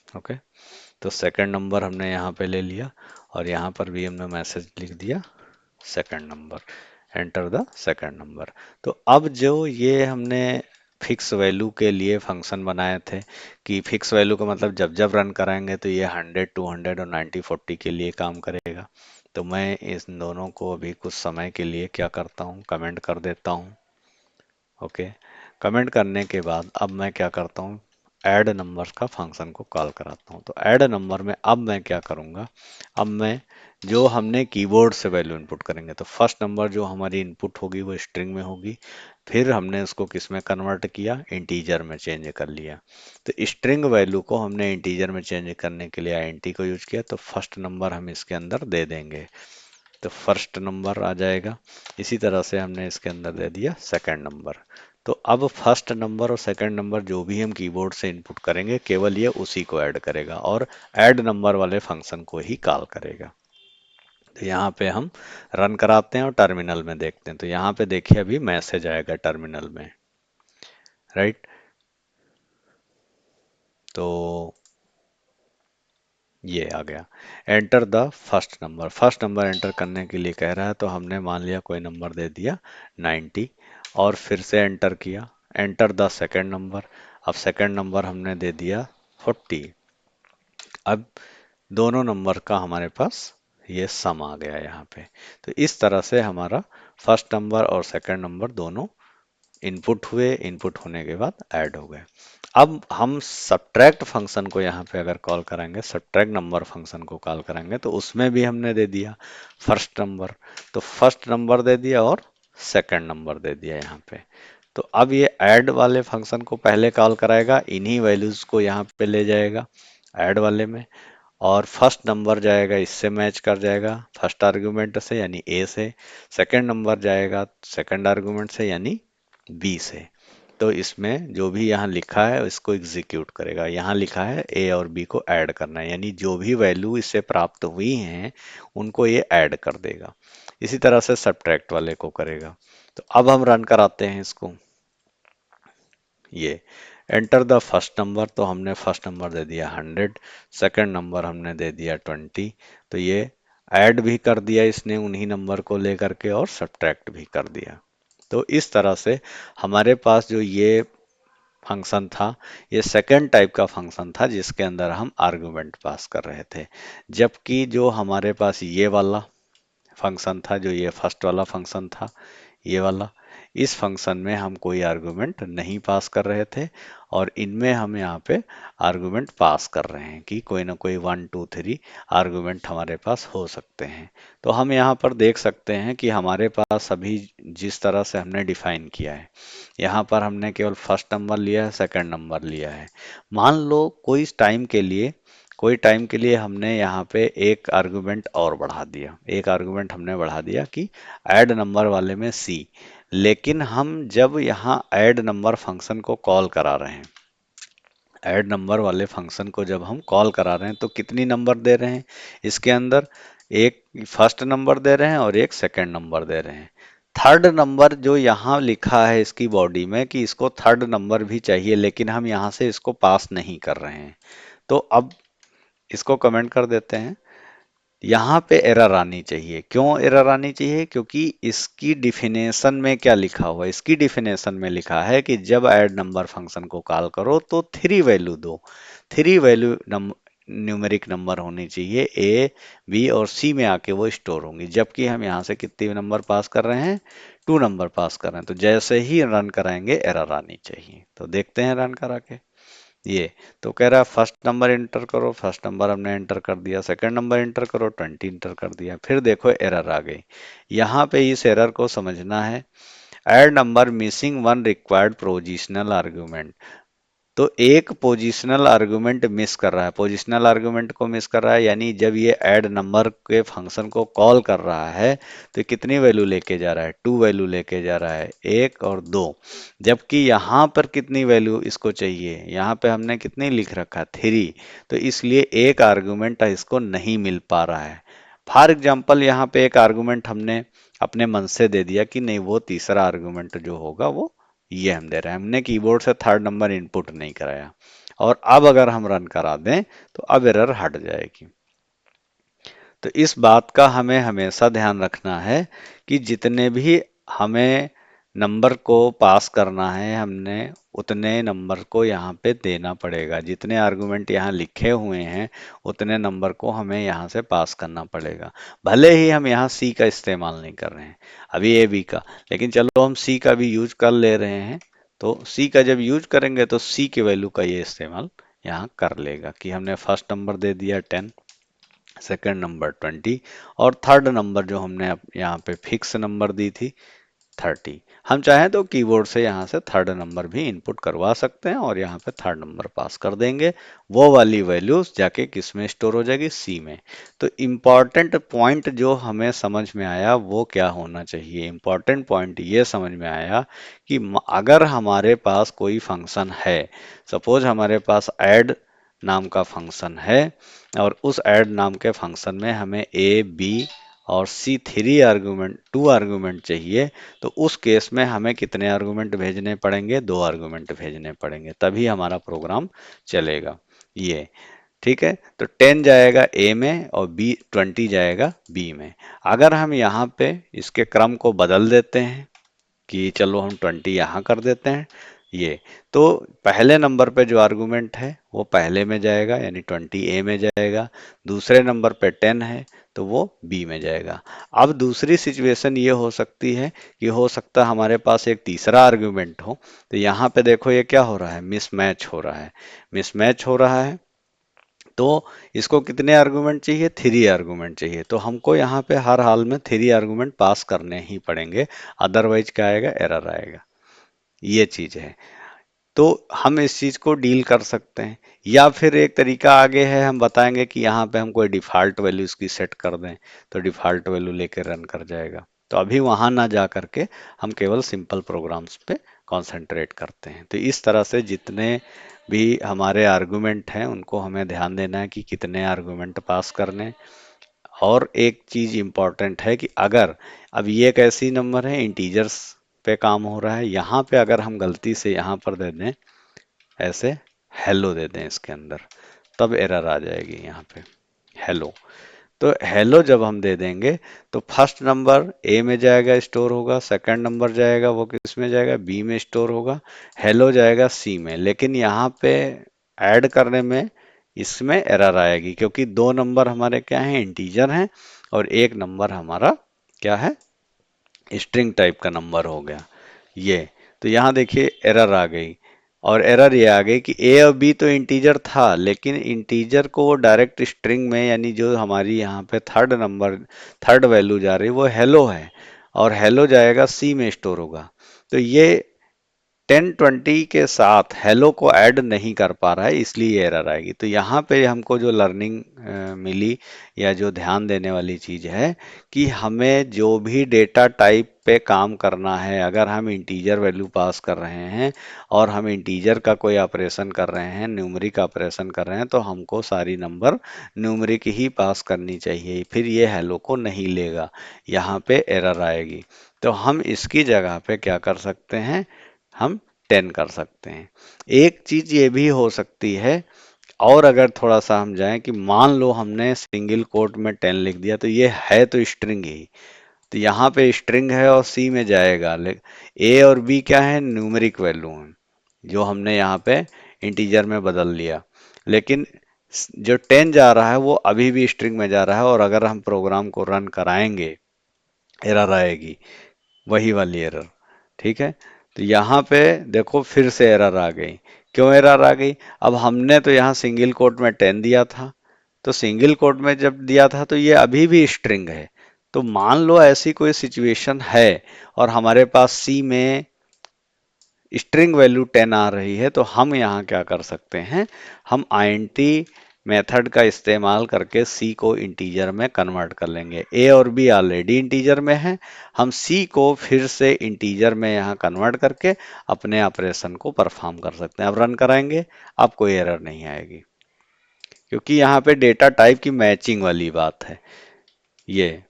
Speaker 1: ओके, तो सेकंड नंबर हमने यहाँ पे ले लिया, और यहाँ पर भी हमने मैसेज लिख दिया second number, enter the second number. तो अब जो ये हमने फिक्स वैल्यू के लिए फंक्शन बनाए थे, कि फिक्स वैल्यू का मतलब जब जब रन कराएंगे तो ये 100, 200 और 90, 40 के लिए काम करेगा। तो मैं इन दोनों को अभी कुछ समय के लिए क्या करता हूँ, कमेंट कर देता हूँ। ओके, कमेंट करने के बाद अब मैं क्या करता हूँ, ऐड नंबर का फंक्शन को कॉल कराता हूँ। तो ऐड नंबर में अब मैं क्या करूँगा, अब मैं जो हमने कीबोर्ड से वैल्यू इनपुट करेंगे, तो फर्स्ट नंबर जो हमारी इनपुट होगी वो स्ट्रिंग में होगी, फिर हमने उसको किस में कन्वर्ट किया, इंटीजर में चेंज कर लिया। तो स्ट्रिंग वैल्यू को हमने इंटीजर में चेंज करने के लिए आईएनटी को यूज किया, तो फर्स्ट नंबर हम इसके अंदर दे देंगे, तो फर्स्ट नंबर आ जाएगा। इसी तरह से हमने इसके अंदर दे दिया सेकंड नंबर। तो अब फर्स्ट नंबर और सेकंड नंबर जो भी हम कीबोर्ड से इनपुट करेंगे, केवल ये उसी को ऐड करेगा और ऐड नंबर वाले फंक्शन को ही कॉल करेगा। तो यहाँ पे हम रन कराते हैं और टर्मिनल में देखते हैं। तो यहाँ पे देखिए अभी मैसेज आएगा टर्मिनल में, राइट। तो ये आ गया, enter the first number. First number enter करने के लिए कह रहा है, तो हमने मान लिया कोई नंबर दे दिया 90, और फिर से एंटर किया, एंटर द सेकंड नंबर। अब सेकंड नंबर हमने दे दिया 40। अब दोनों नंबर का हमारे पास ये सम आ गया यहाँ पे। तो इस तरह से हमारा फर्स्ट नंबर और सेकंड नंबर दोनों इनपुट हुए, इनपुट होने के बाद ऐड हो गए। अब हम सब्ट्रैक्ट फंक्शन को यहाँ पे अगर कॉल करेंगे, सब्ट्रैक्ट नंबर फंक्शन को कॉल करेंगे, तो उसमें भी हमने दे दिया फर्स्ट नंबर, तो फर्स्ट नंबर दे दिया और सेकंड नंबर दे दिया यहाँ पे। तो अब ये ऐड वाले फंक्शन को पहले कॉल कराएगा, इन्हीं वैल्यूज को यहाँ पे ले जाएगा ऐड वाले में, और फर्स्ट नंबर जाएगा इससे मैच कर जाएगा फर्स्ट आर्गुमेंट से यानी ए से, सेकंड नंबर जाएगा सेकंड आर्गुमेंट से यानी बी से। तो इसमें जो भी यहाँ लिखा है इसको एग्जीक्यूट करेगा। यहाँ लिखा है ए और बी को ऐड करना है, यानी जो भी वैल्यू इससे प्राप्त हुई हैं उनको ये ऐड कर देगा। इसी तरह से सब्ट्रैक्ट वाले को करेगा। तो अब हम रन कराते हैं इसको। ये एंटर द फर्स्ट नंबर, तो हमने फर्स्ट नंबर दे दिया 100, सेकंड नंबर हमने दे दिया 20। तो ये ऐड भी कर दिया इसने उन्हीं नंबर को लेकर के, और सब्ट्रैक्ट भी कर दिया। तो इस तरह से हमारे पास जो ये फंक्शन था, ये सेकंड टाइप का फंक्शन था जिसके अंदर हम आर्गुमेंट पास कर रहे थे। जबकि जो हमारे पास ये वाला फंक्शन था, जो ये फर्स्ट वाला फंक्शन था, ये वाला, इस फंक्शन में हम कोई आर्गुमेंट नहीं पास कर रहे थे, और इनमें हम यहाँ पे आर्गुमेंट पास कर रहे हैं कि कोई ना कोई 1 2 3 आर्गुमेंट हमारे पास हो सकते हैं। तो हम यहाँ पर देख सकते हैं कि हमारे पास अभी जिस तरह से हमने डिफाइन किया है, यहाँ पर हमने केवल फर्स्ट नंबर लिया है, सेकंड नंबर लिया है। मान लो कोई टाइम के लिए हमने यहाँ पे एक आर्गुमेंट और बढ़ा दिया, एक आर्गुमेंट हमने बढ़ा दिया कि ऐड नंबर वाले में सी। लेकिन हम जब यहाँ ऐड नंबर फंक्शन को कॉल करा रहे हैं, ऐड नंबर वाले फंक्शन को जब हम कॉल करा रहे हैं, तो कितनी नंबर दे रहे हैं इसके अंदर? एक फर्स्ट नंबर दे रहे हैं और एक सेकंड नंबर दे रहे हैं। थर्ड नंबर जो यहाँ लिखा है इसकी बॉडी में कि इसको थर्ड नंबर भी चाहिए, लेकिन हम यहाँ से इसको पास नहीं कर रहे हैं। तो अब इसको कमेंट कर देते हैं। यहाँ पे एरर आनी चाहिए। क्यों एरर आनी चाहिए? क्योंकि इसकी डिफिनेशन में क्या लिखा हुआ है? इसकी डिफिनेशन में लिखा है कि जब ऐड नंबर फंक्शन को कॉल करो तो 3 वैल्यू दो। 3 वैल्यू न्यूमेरिक नंबर होनी चाहिए, ए बी और सी में आके वो स्टोर होंगी। जबकि हम यहाँ से कितने नंबर पास कर रहे हैं? 2 नंबर पास कर रहे हैं। तो जैसे ही रन कराएंगे एरर आनी चाहिए। तो देखते हैं रन करा के। ये तो कह रहा है फर्स्ट नंबर एंटर करो, फर्स्ट नंबर हमने एंटर कर दिया। सेकंड नंबर एंटर करो, 20 एंटर कर दिया। फिर देखो एरर आ गई। यहाँ पे इस एरर को समझना है। Add number missing one required positional argument. तो एक पोजिशनल आर्गुमेंट मिस कर रहा है। पोजिशनल आर्गुमेंट को मिस कर रहा है, यानी जब ये ऐड नंबर के फंक्शन को कॉल कर रहा है तो कितनी वैल्यू लेके जा रहा है? 2 वैल्यू लेके जा रहा है, 1 और 2। जबकि यहाँ पर कितनी वैल्यू इसको चाहिए? यहाँ पे हमने कितनी लिख रखा है? 3। तो इसलिए एक आर्गुमेंट इसको नहीं मिल पा रहा है। फॉर एग्जाम्पल यहाँ पे एक आर्गुमेंट हमने अपने मन से दे दिया कि नहीं, वो तीसरा आर्गुमेंट जो होगा वो ये हम दे रहे हैं। हमने कीबोर्ड से थर्ड नंबर इनपुट नहीं कराया। और अब अगर हम रन करा दें तो अब एरर हट जाएगी। तो इस बात का हमें हमेशा ध्यान रखना है कि जितने भी हमें नंबर को पास करना है, हमने उतने नंबर को यहाँ पे देना पड़ेगा। जितने आर्गुमेंट यहाँ लिखे हुए हैं उतने नंबर को हमें यहाँ से पास करना पड़ेगा। भले ही हम यहाँ सी का इस्तेमाल नहीं कर रहे हैं, अभी ए बी का, लेकिन चलो हम सी का भी यूज कर ले रहे हैं। तो सी का जब यूज करेंगे तो सी की वैल्यू का ये इस्तेमाल यहाँ कर लेगा कि हमने फर्स्ट नंबर दे दिया 10, सेकंड नंबर 20, और थर्ड नंबर जो हमने यहाँ पे फिक्स नंबर दी थी 30। हम चाहें तो कीबोर्ड से यहाँ से थर्ड नंबर भी इनपुट करवा सकते हैं और यहाँ पे थर्ड नंबर पास कर देंगे। वो वाली वैल्यूज जाके किस में स्टोर हो जाएगी? सी में। तो इम्पॉर्टेंट पॉइंट जो हमें समझ में आया वो क्या होना चाहिए? इम्पॉर्टेंट पॉइंट ये समझ में आया कि अगर हमारे पास कोई फंक्शन है, सपोज हमारे पास ऐड नाम का फंक्शन है, और उस ऐड नाम के फंक्शन में हमें ए बी और सी 2 आर्गुमेंट चाहिए। तो उस केस में हमें कितने आर्गुमेंट भेजने पड़ेंगे? 2 आर्गुमेंट भेजने पड़ेंगे, तभी हमारा प्रोग्राम चलेगा। ये ठीक है। तो 10 जाएगा ए में और 20 जाएगा बी में। अगर हम यहाँ पे इसके क्रम को बदल देते हैं कि चलो हम 20 यहाँ कर देते हैं, ये तो पहले नंबर पे जो आर्गुमेंट है वो पहले में जाएगा, यानी 20 ए में जाएगा। दूसरे नंबर पे 10 है तो वो बी में जाएगा। अब दूसरी सिचुएशन ये हो सकती है कि हो सकता है हमारे पास एक तीसरा आर्गुमेंट हो। तो यहाँ पे देखो ये क्या हो रहा है? मिसमैच हो रहा है। मिसमैच हो रहा है तो इसको कितने आर्गुमेंट चाहिए? 3 आर्गुमेंट चाहिए। तो हमको यहाँ पे हर हाल में 3 आर्गुमेंट पास करने ही पड़ेंगे, अदरवाइज क्या आएगा? एरर आएगा। ये चीज है। तो हम इस चीज को डील कर सकते हैं, या फिर एक तरीका आगे है, हम बताएंगे कि यहाँ पे हम कोई डिफॉल्ट वैल्यू इसकी सेट कर दें तो डिफॉल्ट वैल्यू लेके रन कर जाएगा। तो अभी वहां ना जा करके हम केवल सिंपल प्रोग्राम्स पे कंसंट्रेट करते हैं। तो इस तरह से जितने भी हमारे आर्गुमेंट हैं उनको हमें ध्यान देना है कि कितने आर्गुमेंट पास करने। और एक चीज इंपॉर्टेंट है कि अगर अब ये एक ऐसी नंबर है, इंटीजर्स पे काम हो रहा है, यहाँ पे अगर हम गलती से यहाँ पर दे दें ऐसे हेलो दे दें इसके अंदर, तब एरर आ जाएगी यहाँ पे हेलो। तो हेलो जब हम दे देंगे तो फर्स्ट नंबर ए में जाएगा, स्टोर होगा। सेकंड नंबर जाएगा, वो किस में जाएगा? बी में स्टोर होगा। हेलो जाएगा सी में। लेकिन यहाँ पे ऐड करने में इसमें एरर आएगी, क्योंकि 2 नंबर हमारे क्या हैं? इंटीजर हैं, और एक नंबर हमारा क्या है? स्ट्रिंग टाइप का नंबर हो गया। ये तो यहाँ देखिए एरर आ गई। और एरर ये आ गई कि ए और बी तो इंटीजर था, लेकिन इंटीजर को वो डायरेक्ट स्ट्रिंग में, यानी जो हमारी यहाँ पे थर्ड वैल्यू जा रही है वो हेलो है, और हेलो जाएगा सी में स्टोर होगा। तो ये 1020 के साथ हेलो को ऐड नहीं कर पा रहा है, इसलिए एरर आएगी। तो यहाँ पे हमको जो लर्निंग मिली, या जो ध्यान देने वाली चीज़ है, कि हमें जो भी डेटा टाइप पे काम करना है, अगर हम इंटीजर वैल्यू पास कर रहे हैं और हम इंटीजर का कोई ऑपरेशन कर रहे हैं, न्यूमरिक ऑपरेशन कर रहे हैं, तो हमको सारी नंबर न्यूमरिक ही पास करनी चाहिए, फिर ये हेलो को नहीं लेगा, यहाँ पे एरर आएगी। तो हम इसकी जगह पे क्या कर सकते हैं, हम 10 कर सकते हैं। एक चीज ये भी हो सकती है, और अगर थोड़ा सा हम जाएं कि मान लो हमने सिंगल कोट में 10 लिख दिया, तो ये है तो स्ट्रिंग ही, तो यहाँ पे स्ट्रिंग है और सी में जाएगा। ए और बी क्या है, न्यूमेरिक वैल्यू है, जो हमने यहाँ पे इंटीजर में बदल लिया। लेकिन जो 10 जा रहा है वो अभी भी स्ट्रिंग में जा रहा है, और अगर हम प्रोग्राम को रन कराएंगे एरर आएगी, वही वाली एरर। ठीक है, तो यहाँ पे देखो फिर से एरर आ गई। क्यों एरर आ गई, अब हमने तो यहाँ सिंगल कोट में 10 दिया था, तो सिंगल कोट में जब दिया था तो ये अभी भी स्ट्रिंग है। तो मान लो ऐसी कोई सिचुएशन है और हमारे पास सी में स्ट्रिंग वैल्यू 10 आ रही है, तो हम यहाँ क्या कर सकते हैं, हम आईएनटी मेथड का इस्तेमाल करके सी को इंटीजर में कन्वर्ट कर लेंगे। ए और बी ऑलरेडी इंटीजर में है, हम सी को फिर से इंटीजर में यहाँ कन्वर्ट करके अपने ऑपरेशन को परफॉर्म कर सकते हैं। अब रन कराएंगे, अब कोई एरर नहीं आएगी, क्योंकि यहाँ पे डेटा टाइप की मैचिंग वाली बात है। ये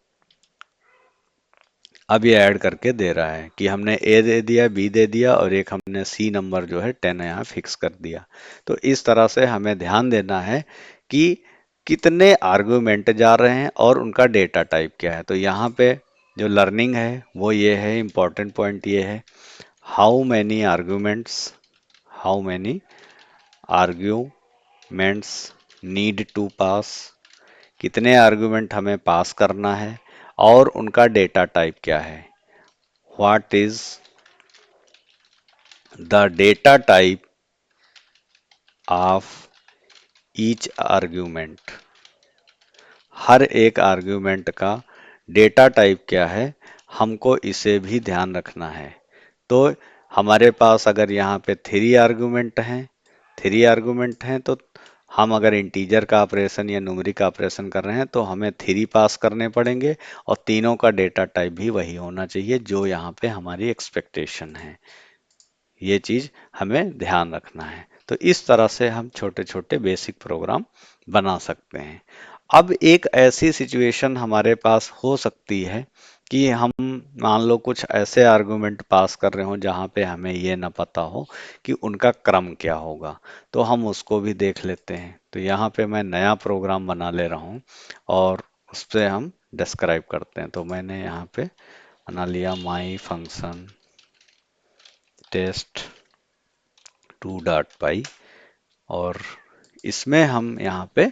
Speaker 1: अब ये ऐड करके दे रहा है कि हमने ए दे दिया, बी दे दिया, और एक हमने सी नंबर जो है 10 यहाँ फिक्स कर दिया। तो इस तरह से हमें ध्यान देना है कि कितने आर्गुमेंट जा रहे हैं और उनका डेटा टाइप क्या है। तो यहाँ पे जो लर्निंग है वो ये है, इंपॉर्टेंट पॉइंट ये है, how many arguments, how many arguments need to pass, कितने आर्गुमेंट हमें पास करना है, और उनका डेटा टाइप क्या है, what is the data type of each argument, हर एक आर्ग्यूमेंट का डेटा टाइप क्या है, हमको इसे भी ध्यान रखना है। तो हमारे पास अगर यहाँ पे थ्री आर्गुमेंट हैं तो हम अगर इंटीजर का ऑपरेशन या न्यूमेरिक का ऑपरेशन कर रहे हैं तो हमें 3 पास करने पड़ेंगे, और तीनों का डेटा टाइप भी वही होना चाहिए जो यहाँ पे हमारी एक्सपेक्टेशन है। ये चीज हमें ध्यान रखना है। तो इस तरह से हम छोटे छोटे बेसिक प्रोग्राम बना सकते हैं। अब एक ऐसी सिचुएशन हमारे पास हो सकती है कि हम मान लो कुछ ऐसे आर्गुमेंट पास कर रहे हो जहाँ पे हमें ये ना पता हो कि उनका क्रम क्या होगा, तो हम उसको भी देख लेते हैं। तो यहाँ पे मैं नया प्रोग्राम बना ले रहा हूँ और उससे हम डिस्क्राइब करते हैं। तो मैंने यहाँ पे बना लिया माई फंक्शन टेस्ट 2.py, और इसमें हम यहाँ पे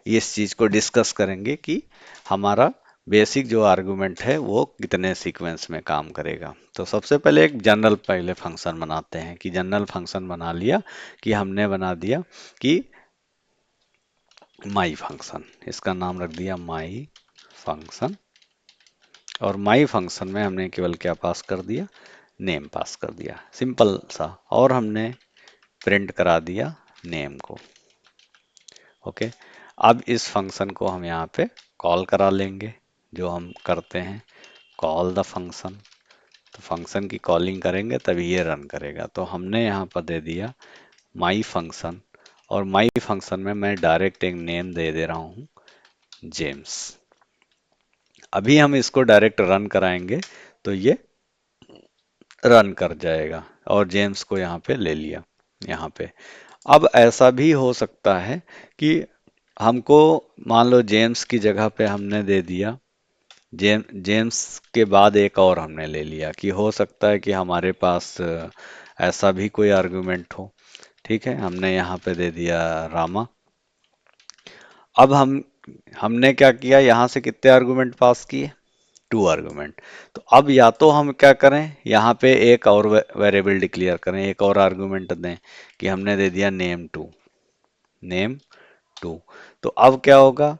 Speaker 1: इस चीज़ को डिस्कस करेंगे कि हमारा बेसिक जो आर्गुमेंट है वो कितने सीक्वेंस में काम करेगा। तो सबसे पहले एक जनरल पहले फंक्शन बनाते हैं, कि जनरल फंक्शन बना लिया, कि हमने बना दिया कि माई फंक्शन, इसका नाम रख दिया माई फंक्शन, और माई फंक्शन में हमने केवल क्या पास कर दिया, नेम पास कर दिया, सिंपल सा, और हमने प्रिंट करा दिया नेम को। ओके, अब इस फंक्शन को हम यहाँ पे कॉल करा लेंगे, जो हम करते हैं, कॉल द फंक्शन। तो फंक्शन की कॉलिंग करेंगे तभी ये रन करेगा। तो हमने यहाँ पर दे दिया माई फंक्शन, और माई फंक्शन में मैं डायरेक्ट एक नेम दे दे रहा हूँ, जेम्स। अभी हम इसको डायरेक्ट रन कराएंगे तो ये रन कर जाएगा, और जेम्स को यहाँ पे ले लिया यहाँ पे। अब ऐसा भी हो सकता है कि हमको मान लो जेम्स की जगह पे हमने दे दिया जेम्स के बाद एक और हमने ले लिया, कि हो सकता है कि हमारे पास ऐसा भी कोई आर्गुमेंट हो। ठीक है, हमने यहाँ पे दे दिया रामा। अब हमने क्या किया, यहाँ से कितने आर्गुमेंट पास किए, टू आर्गुमेंट। तो अब या तो हम क्या करें, यहाँ पे एक और वेरिएबल डिक्लेयर करें, एक और आर्गुमेंट दें कि हमने दे दिया नेम टू, नेम टू। तो अब क्या होगा,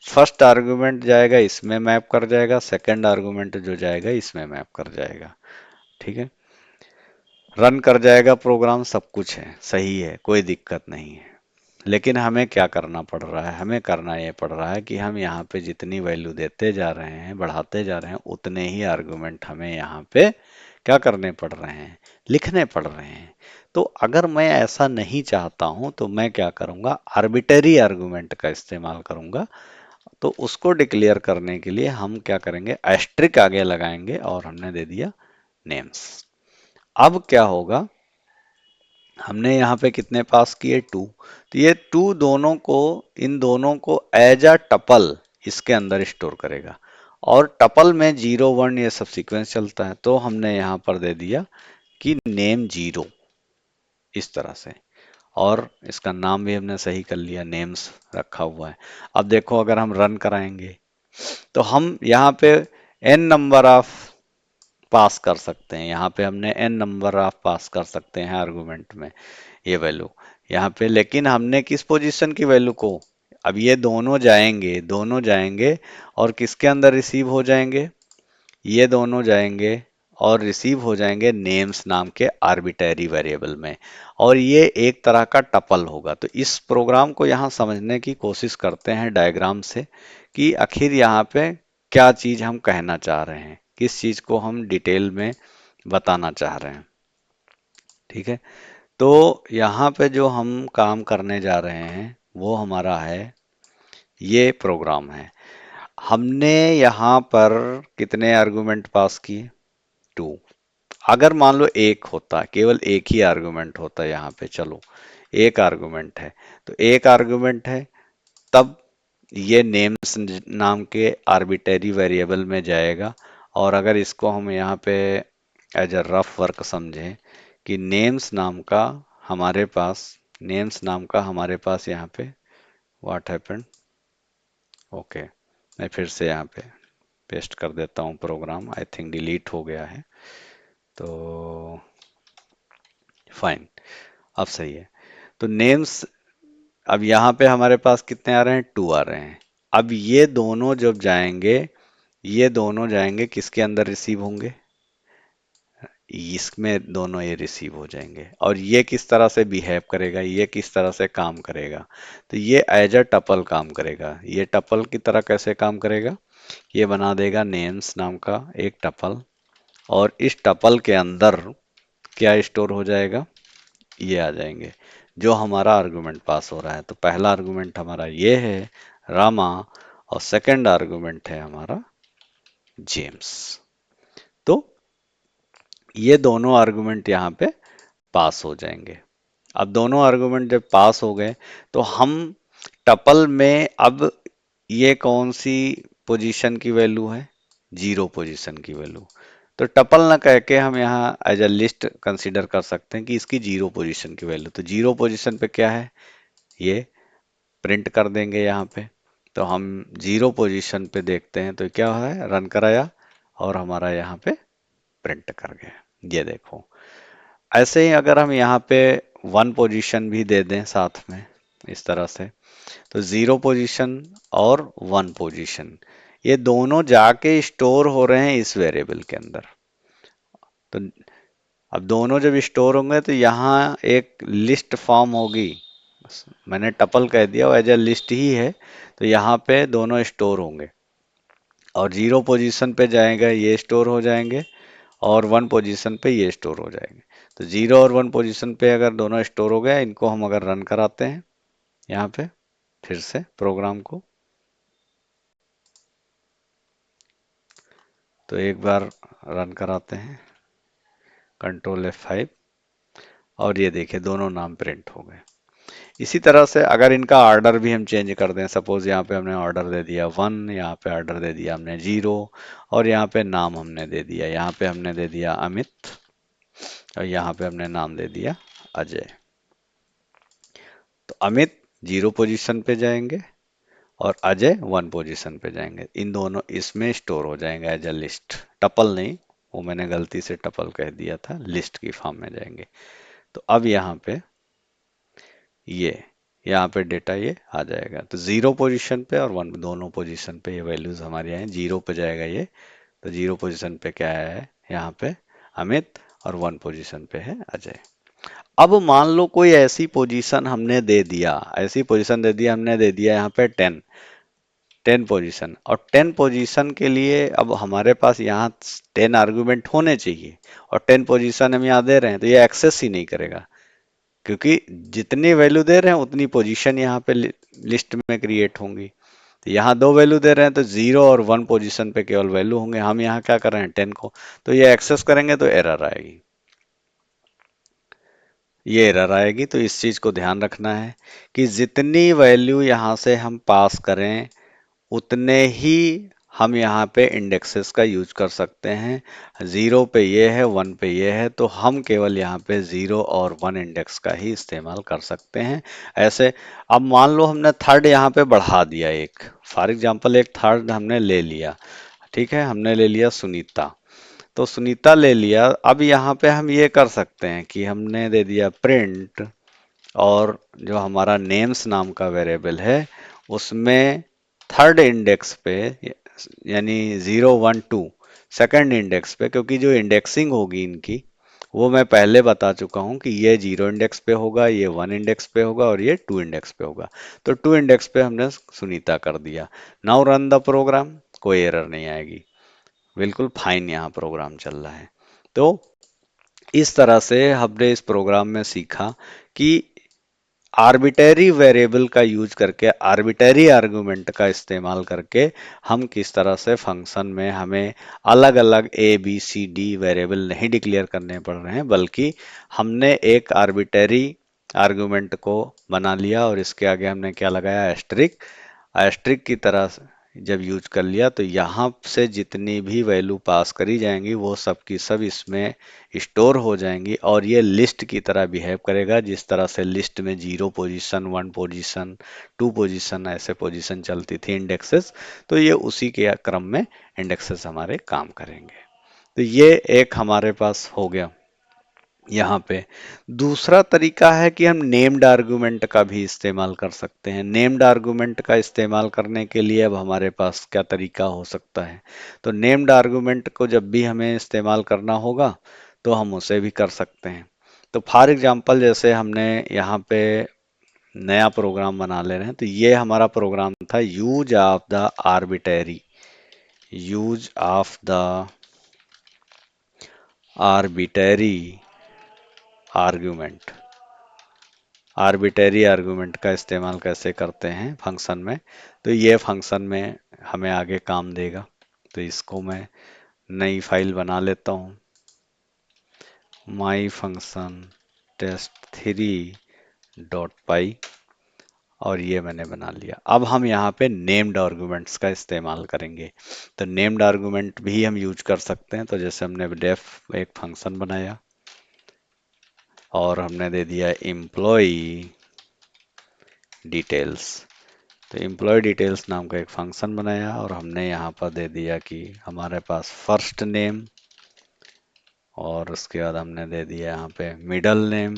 Speaker 1: फर्स्ट आर्गुमेंट जाएगा इसमें मैप कर जाएगा, सेकंड आर्गुमेंट जो जाएगा इसमें मैप कर जाएगा। ठीक है, रन कर जाएगा प्रोग्राम, सब कुछ है, सही है, कोई दिक्कत नहीं है। लेकिन हमें क्या करना पड़ रहा है, हमें करना ये पड़ रहा है कि हम यहाँ पे जितनी वैल्यू देते जा रहे हैं, बढ़ाते जा रहे हैं, उतने ही आर्गुमेंट हमें यहाँ पे क्या करने पड़ रहे हैं, लिखने पड़ रहे हैं। तो अगर मैं ऐसा नहीं चाहता हूं तो मैं क्या करूंगा, आर्बिटरी आर्गुमेंट का इस्तेमाल करूंगा। तो उसको डिक्लेयर करने के लिए हम क्या करेंगे, एस्ट्रिक आगे लगाएंगे और हमने दे दिया नेम्स। अब क्या होगा, हमने यहाँ पे कितने पास किए, टू। तो ये टू दोनों को, इन दोनों को एज अ टपल इसके अंदर स्टोर करेगा। और टपल में 0 1 ये सब सीक्वेंस चलता है, तो हमने यहाँ पर दे दिया कि नेम 0, इस तरह से। और इसका नाम भी हमने सही कर लिया, नेम्स रखा हुआ है। अब देखो अगर हम रन कराएंगे तो हम यहाँ पे n नंबर ऑफ पास कर सकते हैं, यहाँ पे हमने n नंबर ऑफ पास कर सकते हैं आर्गुमेंट में ये वैल्यू यहाँ पे। लेकिन हमने किस पोजीशन की वैल्यू को, अब ये दोनों जाएंगे, दोनों जाएंगे और किसके अंदर रिसीव हो जाएंगे, ये दोनों जाएंगे और रिसीव हो जाएंगे नेम्स नाम के आर्बिटरी वेरिएबल में। और ये एक तरह का टपल होगा। तो इस प्रोग्राम को यहाँ समझने की कोशिश करते हैं डायग्राम से कि आखिर यहाँ पे क्या चीज हम कहना चाह रहे हैं, किस चीज को हम डिटेल में बताना चाह रहे हैं। ठीक है, तो यहाँ पे जो हम काम करने जा रहे हैं वो हमारा है, ये प्रोग्राम है। हमने यहाँ पर कितने आर्गुमेंट पास किए, टू। अगर मान लो एक होता, केवल एक ही आर्गुमेंट होता यहाँ पे, चलो एक आर्गुमेंट है, तो एक आर्गुमेंट है, तब ये नेम्स नाम के आर्बिटरी वेरिएबल में जाएगा। और अगर इसको हम यहाँ पे एज अ रफ वर्क समझें कि नेम्स नाम का हमारे पास यहाँ पे व्हाट हैपेंड, ओके, मैं फिर से यहाँ पे पेस्ट कर देता हूँ, प्रोग्राम आई थिंक डिलीट हो गया है, तो फाइन, अब सही है। तो नेम्स, अब यहाँ पे हमारे पास कितने आ रहे हैं, टू आ रहे हैं। अब ये दोनों जब जाएंगे, ये दोनों जाएंगे किसके अंदर रिसीव होंगे, इसमें दोनों ये रिसीव हो जाएंगे। और ये किस तरह से बिहेव करेगा, ये किस तरह से काम करेगा, तो ये एज अ टपल काम करेगा। ये टपल की तरह कैसे काम करेगा, ये बना देगा नेम्स नाम का एक टपल, और इस टपल के अंदर क्या स्टोर हो जाएगा, ये आ जाएंगे जो हमारा आर्गुमेंट पास हो रहा है। तो पहला आर्गुमेंट हमारा ये है रामा, और सेकंड आर्गुमेंट है हमारा जेम्स। तो ये दोनों आर्गुमेंट यहाँ पे पास हो जाएंगे। अब दोनों आर्गुमेंट जब पास हो गए तो हम टपल में, अब ये कौन सी पोजीशन की वैल्यू है, 0 पोजीशन की वैल्यू। तो टपल ना कह के हम यहाँ एज अ लिस्ट कंसीडर कर सकते हैं कि इसकी 0 पोजीशन की वैल्यू। तो 0 पोजीशन पे क्या है, ये प्रिंट कर देंगे यहाँ पे। तो हम 0 पोजीशन पे देखते हैं तो क्या है, रन कराया और हमारा यहाँ पे प्रिंट कर गया, ये देखो। ऐसे ही अगर हम यहाँ पे 1 पोजीशन भी दे दें साथ में इस तरह से, तो 0 पोजीशन और 1 पोजीशन ये दोनों जाके स्टोर हो रहे हैं इस वेरिएबल के अंदर। तो अब दोनों जब स्टोर होंगे तो यहाँ एक लिस्ट फॉर्म होगी, मैंने टपल कह दिया, वो एज अ लिस्ट ही है। तो यहाँ पे दोनों स्टोर होंगे, और 0 पोजीशन पे जाएगा ये स्टोर हो जाएंगे, और 1 पोजीशन पे ये स्टोर हो जाएंगे। तो 0 और 1 पोजीशन पे अगर दोनों स्टोर हो गए, इनको हम अगर रन कराते हैं यहाँ पे फिर से प्रोग्राम को, तो एक बार रन कराते हैं, कंट्रोल F5, और ये देखिए दोनों नाम प्रिंट हो गए। इसी तरह से अगर इनका ऑर्डर भी हम चेंज कर दें, सपोज यहाँ पे हमने ऑर्डर दे दिया 1, यहाँ पे ऑर्डर दे दिया हमने 0, और यहाँ पे नाम हमने दे दिया, यहाँ पे हमने दे दिया अमित, और यहाँ पे हमने नाम दे दिया अजय। तो अमित 0 पोजीशन पे जाएंगे और अजय 1 पोजीशन पे जाएंगे। इन दोनों इसमें स्टोर हो जाएंगे एज अ लिस्ट, टपल नहीं, वो मैंने गलती से टपल कह दिया था, लिस्ट की फॉर्म में जाएंगे। तो अब ये यहाँ पे डेटा ये आ जाएगा। तो 0 पोजीशन पे और 1 दोनों पोजीशन पे ये वैल्यूज हमारे यहाँ 0 पे जाएगा ये। तो 0 पोजीशन पे क्या है यहाँ पे अमित, और 1 पोजीशन पे है अजय। अब मान लो कोई ऐसी पोजीशन हमने दे दिया, ऐसी पोजीशन दे दिया हमने, दे दिया यहाँ पे 10 पोजीशन, और 10 पोजीशन के लिए अब हमारे पास यहाँ 10 आर्गुमेंट होने चाहिए, और 10 पोजीशन हम यहाँ दे रहे हैं, तो ये एक्सेस ही नहीं करेगा, क्योंकि जितनी वैल्यू दे रहे हैं उतनी पोजीशन यहाँ पे लिस्ट में क्रिएट होंगी। तो यहाँ 2 वैल्यू दे रहे हैं तो 0 और 1 पोजीशन पे केवल वैल्यू होंगे, हम यहाँ क्या कर रहे हैं 10 को, तो ये एक्सेस करेंगे तो एरर आएगी, ये एरर आएगी। तो इस चीज को ध्यान रखना है कि जितनी वैल्यू यहाँ से हम पास करें उतने ही हम यहाँ पे इंडेक्सेस का यूज कर सकते हैं। 0 पे ये है, 1 पे ये है, तो हम केवल यहाँ पे 0 और 1 इंडेक्स का ही इस्तेमाल कर सकते हैं। ऐसे अब मान लो हमने थर्ड यहाँ पे बढ़ा दिया, एक फॉर एग्जांपल एक थर्ड हमने ले लिया, ठीक है, हमने ले लिया सुनीता। तो सुनीता ले लिया, अब यहाँ पे हम ये कर सकते हैं कि हमने दे दिया प्रिंट, और जो हमारा नेम्स नाम का वेरिएबल है उसमें थर्ड इंडेक्स पे, यानी 0 1 2 सेकंड इंडेक्स पे, क्योंकि जो इंडेक्सिंग होगी इनकी वो मैं पहले बता चुका हूँ कि ये 0 इंडेक्स पे होगा, ये 1 इंडेक्स पे होगा, और ये 2 इंडेक्स पे होगा। तो 2 इंडेक्स पे हमने सुनीता कर दिया। नाउ रन द प्रोग्राम, कोई एरर नहीं आएगी, बिल्कुल फाइन यहाँ प्रोग्राम चल रहा है। तो इस तरह से हमने इस प्रोग्राम में सीखा कि आर्बिटरी वेरिएबल का यूज करके, आर्बिटरी आर्गुमेंट का इस्तेमाल करके हम किस तरह से फंक्शन में हमें अलग अलग A B C D variable नहीं डिक्लेयर करने पड़ रहे हैं, बल्कि हमने एक आर्बिटरी आर्गुमेंट को बना लिया और इसके आगे हमने क्या लगाया, एस्ट्रिक। एस्ट्रिक की तरह जब यूज कर लिया तो यहाँ से जितनी भी वैल्यू पास करी जाएंगी वो सब की सब इसमें स्टोर हो जाएंगी, और ये लिस्ट की तरह बिहेव करेगा, जिस तरह से लिस्ट में 0 पोजीशन, 1 पोजीशन, 2 पोजीशन, ऐसे पोजीशन चलती थी इंडेक्सेस। तो ये उसी के क्रम में इंडेक्सेस हमारे काम करेंगे। तो ये एक हमारे पास हो गया। यहाँ पे दूसरा तरीका है कि हम नेम्ड आर्गुमेंट का भी इस्तेमाल कर सकते हैं। नेम्ड आर्गुमेंट का इस्तेमाल करने के लिए अब हमारे पास क्या तरीका हो सकता है, तो नेम्ड आर्गुमेंट को जब भी हमें इस्तेमाल करना होगा तो हम उसे भी कर सकते हैं। तो फॉर एग्जांपल जैसे हमने यहाँ पे नया प्रोग्राम बना ले रहे हैं, तो ये हमारा प्रोग्राम था use of the arbitrary, use of the arbitrary argument. Arbitrary argument का इस्तेमाल कैसे करते हैं फंक्शन में, तो ये फंक्शन में हमें आगे काम देगा। तो इसको मैं नई फाइल बना लेता हूँ, माई फंक्शन test3.py, और ये मैंने बना लिया। अब हम यहाँ पे नेम्ड आर्गुमेंट्स का इस्तेमाल करेंगे। तो नेम्ड आर्गुमेंट भी हम यूज कर सकते हैं। तो जैसे हमने डेफ एक फंक्शन बनाया और हमने दे दिया एम्प्लॉय डिटेल्स। तो एम्प्लॉय डिटेल्स नाम का एक फंक्शन बनाया और हमने यहाँ पर दे दिया कि हमारे पास फर्स्ट नेम, और उसके बाद हमने दे दिया यहाँ पे मिडल नेम,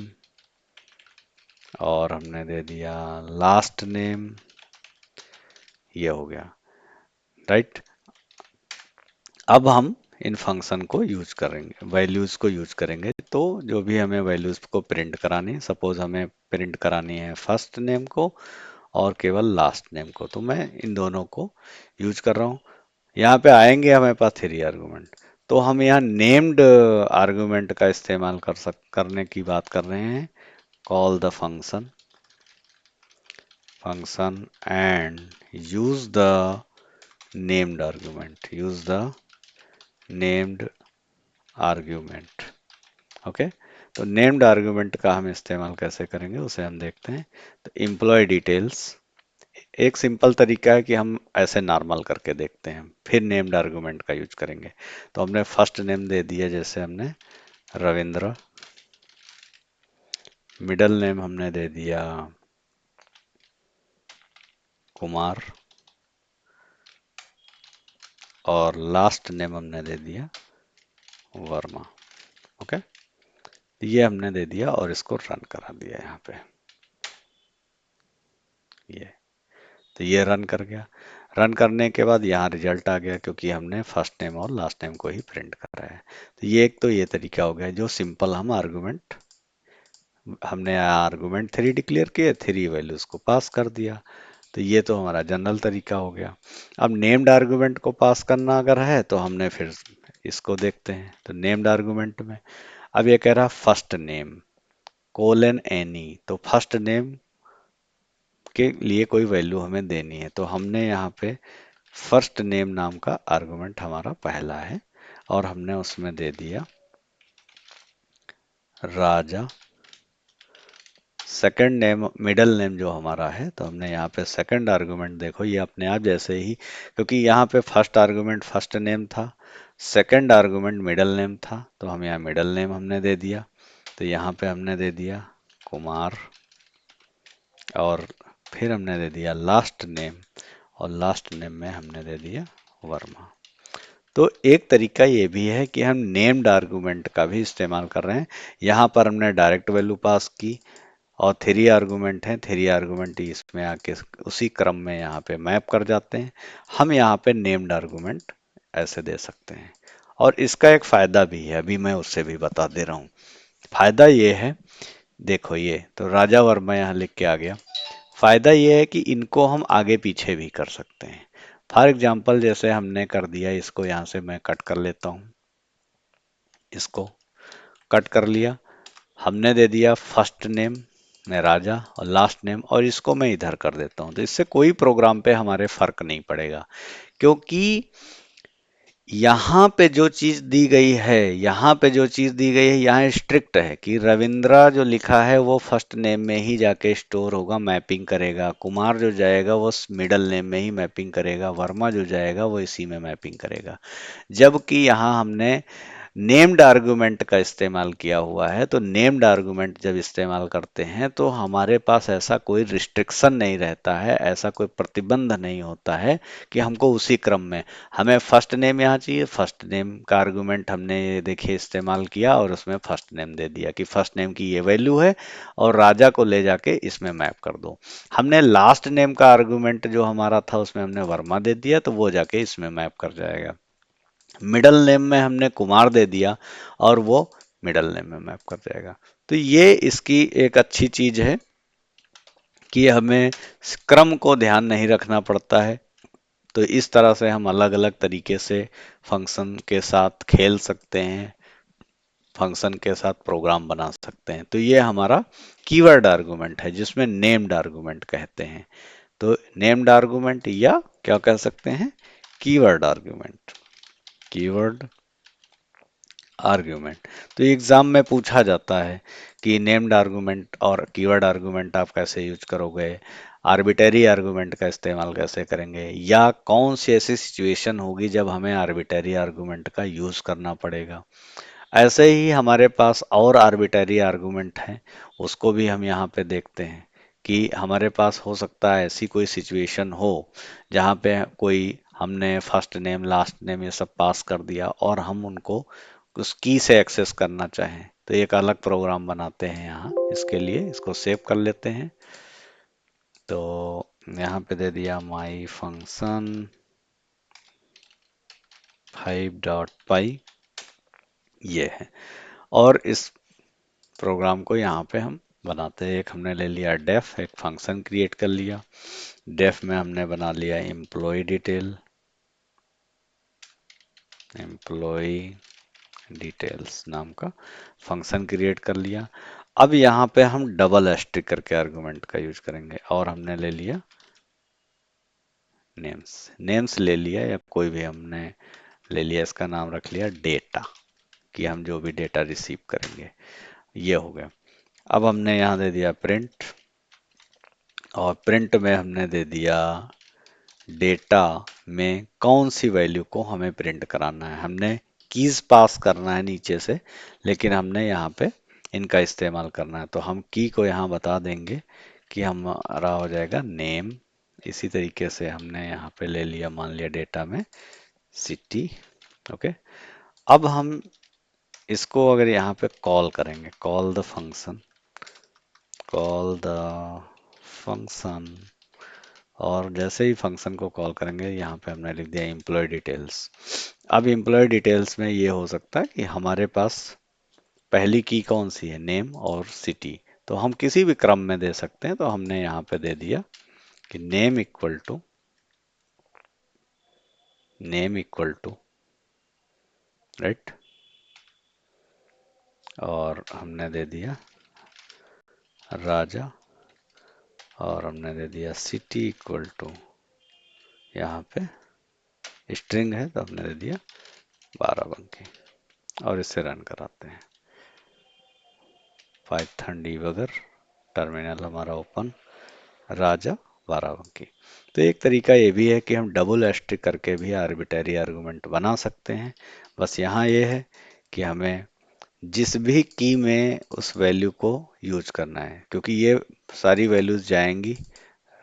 Speaker 1: और हमने दे दिया लास्ट नेम। ये हो गया, राइट। अब हम इन फंक्शन को यूज करेंगे, वैल्यूज को यूज करेंगे। तो जो भी हमें वैल्यूज को प्रिंट करानी है, सपोज हमें प्रिंट करानी है फर्स्ट नेम को और केवल लास्ट नेम को, तो मैं इन दोनों को यूज कर रहा हूँ। यहाँ पे आएंगे हमारे पास 3 आर्गुमेंट, तो हम यहाँ नेम्ड आर्गुमेंट का इस्तेमाल करने की बात कर रहे हैं। Call the function and use the named argument, use the named argument. Okay, तो नेम्ड आर्ग्यूमेंट का हम इस्तेमाल कैसे करेंगे उसे हम देखते हैं। तो एम्प्लॉय डिटेल्स एक सिंपल तरीका है कि हम ऐसे नॉर्मल करके देखते हैं, फिर नेम्ड आर्गुमेंट का यूज करेंगे। तो हमने फर्स्ट नेम दे दिया, जैसे हमने रविंद्र। मिडल नेम हमने दे दिया कुमार। और लास्ट नेम हमने दे दिया वर्मा। ओके, ये हमने दे दिया और इसको रन करा दिया यहाँ पे। ये तो ये रन कर गया। रन करने के बाद यहाँ रिजल्ट आ गया क्योंकि हमने फर्स्ट नेम और लास्ट नेम को ही प्रिंट करा है। तो ये एक तो ये तरीका हो गया जो सिंपल हम आर्गुमेंट, हमने आर्गुमेंट 3 डिक्लेयर किए, 3 वैल्यूज को पास कर दिया। तो ये तो हमारा जनरल तरीका हो गया। अब नेम्ड आर्गुमेंट को पास करना अगर है तो हमने फिर इसको देखते हैं। तो नेम्ड आर्गुमेंट में अब ये कह रहा फर्स्ट नेम कोलन एनी, तो फर्स्ट नेम के लिए कोई वैल्यू हमें देनी है। तो हमने यहाँ पे फर्स्ट नेम नाम का आर्गुमेंट हमारा पहला है और हमने उसमें दे दिया राजा। सेकंड नेम मिडल नेम जो हमारा है, तो हमने यहाँ पे सेकंड आर्गुमेंट देखो ये अपने आप जैसे ही, क्योंकि यहाँ पे फर्स्ट आर्गुमेंट फर्स्ट नेम था, सेकंड आर्गुमेंट मिडल नेम था, तो हम यहाँ मिडल नेम हमने दे दिया। तो यहाँ पे हमने दे दिया कुमार और फिर हमने दे दिया लास्ट नेम और लास्ट नेम में हमने दे दिया वर्मा। तो एक तरीका ये भी है कि हम नेम्ड आर्गुमेंट का भी इस्तेमाल कर रहे हैं। यहाँ पर हमने डायरेक्ट वैल्यू पास की और 3 आर्गुमेंट हैं, 3 आर्गुमेंट इसमें आके उसी क्रम में यहाँ पे मैप कर जाते हैं। हम यहाँ पे नेम्ड आर्गुमेंट ऐसे दे सकते हैं और इसका एक फायदा भी है, अभी मैं उससे भी बता दे रहा हूँ। फायदा ये है, देखो ये तो राजा वर्मा यहाँ लिख के आ गया। फायदा ये है कि इनको हम आगे पीछे भी कर सकते हैं। फॉर एग्जाम्पल जैसे हमने कर दिया, इसको यहाँ से मैं कट कर लेता हूँ, इसको कट कर लिया। हमने दे दिया फर्स्ट नेम में राजा और लास्ट नेम, और इसको मैं इधर कर देता हूं। तो इससे कोई प्रोग्राम पे हमारे फर्क नहीं पड़ेगा, क्योंकि यहाँ पे जो चीज दी गई है, यहाँ पे जो चीज दी गई है यहाँ स्ट्रिक्ट है कि रविंद्रा जो लिखा है वो फर्स्ट नेम में ही जाके स्टोर होगा, मैपिंग करेगा। कुमार जो जाएगा वो मिडल नेम में ही मैपिंग करेगा। वर्मा जो जाएगा वो इसी में मैपिंग करेगा। जबकि यहाँ हमने नेम्ड आर्गुमेंट का इस्तेमाल किया हुआ है। तो नेम्ड आर्गुमेंट जब इस्तेमाल करते हैं तो हमारे पास ऐसा कोई रिस्ट्रिक्शन नहीं रहता है, ऐसा कोई प्रतिबंध नहीं होता है कि हमको उसी क्रम में, हमें फर्स्ट नेम यहाँ चाहिए, फर्स्ट नेम का आर्गुमेंट हमने ये देखिए इस्तेमाल किया और उसमें फर्स्ट नेम दे दिया कि फर्स्ट नेम की ये वैल्यू है और राजा को ले जाके इसमें मैप कर दो। हमने लास्ट नेम का आर्गुमेंट जो हमारा था उसमें हमने वर्मा दे दिया, तो वो जाके इसमें मैप कर जाएगा। मिडल नेम में हमने कुमार दे दिया और वो मिडल नेम में मैप कर जाएगा। तो ये इसकी एक अच्छी चीज है कि हमें क्रम को ध्यान नहीं रखना पड़ता है। तो इस तरह से हम अलग अलग तरीके से फंक्शन के साथ खेल सकते हैं, फंक्शन के साथ प्रोग्राम बना सकते हैं। तो ये हमारा कीवर्ड आर्गुमेंट है जिसमें नेम्ड आर्गुमेंट कहते हैं। तो नेम्ड आर्गुमेंट या क्या कह सकते हैं, कीवर्ड आर्गुमेंट, कीवर्ड आर्ग्यूमेंट। तो एग्जाम में पूछा जाता है कि नेम्ड आर्गुमेंट और कीवर्ड आर्गुमेंट आप कैसे यूज करोगे, आर्बिटरी आर्गुमेंट का इस्तेमाल कैसे करेंगे, या कौन सी ऐसी सिचुएशन होगी जब हमें आर्बिटरी आर्गुमेंट का यूज करना पड़ेगा। ऐसे ही हमारे पास और आर्बिटरी आर्गुमेंट हैं, उसको भी हम यहाँ पे देखते हैं कि हमारे पास हो सकता है ऐसी कोई सिचुएशन हो जहाँ पे कोई, हमने फर्स्ट नेम लास्ट नेम ये सब पास कर दिया और हम उनको उस की से एक्सेस करना चाहें, तो एक अलग प्रोग्राम बनाते हैं यहाँ इसके लिए। इसको सेव कर लेते हैं। तो यहाँ पे दे दिया माई फंक्शन 5.py, ये है। और इस प्रोग्राम को यहाँ पे हम बनाते हैं। एक हमने ले लिया डेफ, एक फंक्शन क्रिएट कर लिया। डेफ में हमने बना लिया एम्प्लॉय डिटेल, एम्प्लॉय डिटेल्स नाम का फंक्शन क्रिएट कर लिया। अब यहाँ पे हम डबल एस्ट्रिक करके आर्गुमेंट का यूज करेंगे और हमने ले लिया नेम्स, नेम्स ले लिया या कोई भी हमने ले लिया, इसका नाम रख लिया डेटा, कि हम जो भी डेटा रिसीव करेंगे। ये हो गया। अब हमने यहाँ दे दिया प्रिंट, और प्रिंट में हमने दे दिया डेटा में कौन सी वैल्यू को हमें प्रिंट कराना है। हमने कीज पास करना है नीचे से, लेकिन हमने यहाँ पे इनका इस्तेमाल करना है। तो हम की को यहाँ बता देंगे कि हमारा हो जाएगा नेम। इसी तरीके से हमने यहाँ पे ले लिया, मान लिया डेटा में सिटी। ओके, अब हम इसको अगर यहाँ पे कॉल करेंगे, कॉल द फंक्शन, और जैसे ही फंक्शन को कॉल करेंगे यहाँ पे हमने लिख दिया एम्प्लॉय डिटेल्स। अब एम्प्लॉय डिटेल्स में ये हो सकता है कि हमारे पास पहली की कौन सी है, नेम और सिटी, तो हम किसी भी क्रम में दे सकते हैं। तो हमने यहाँ पे दे दिया कि नेम इक्वल टू राइट, और हमने दे दिया राजा, और हमने दे दिया सिटी इक्वल टू, यहाँ पे स्ट्रिंग है तो हमने दे दिया बाराबंकी, और इससे रन कराते हैं। पाइथन डीबगर, टर्मिनल हमारा ओपन, राजा बाराबंकी। तो एक तरीका ये भी है कि हम डबल एस्ट्रिक करके भी आर्बिटरी आर्गुमेंट बना सकते हैं। बस यहाँ ये है कि हमें जिस भी की में उस वैल्यू को यूज करना है, क्योंकि ये सारी वैल्यूज जाएंगी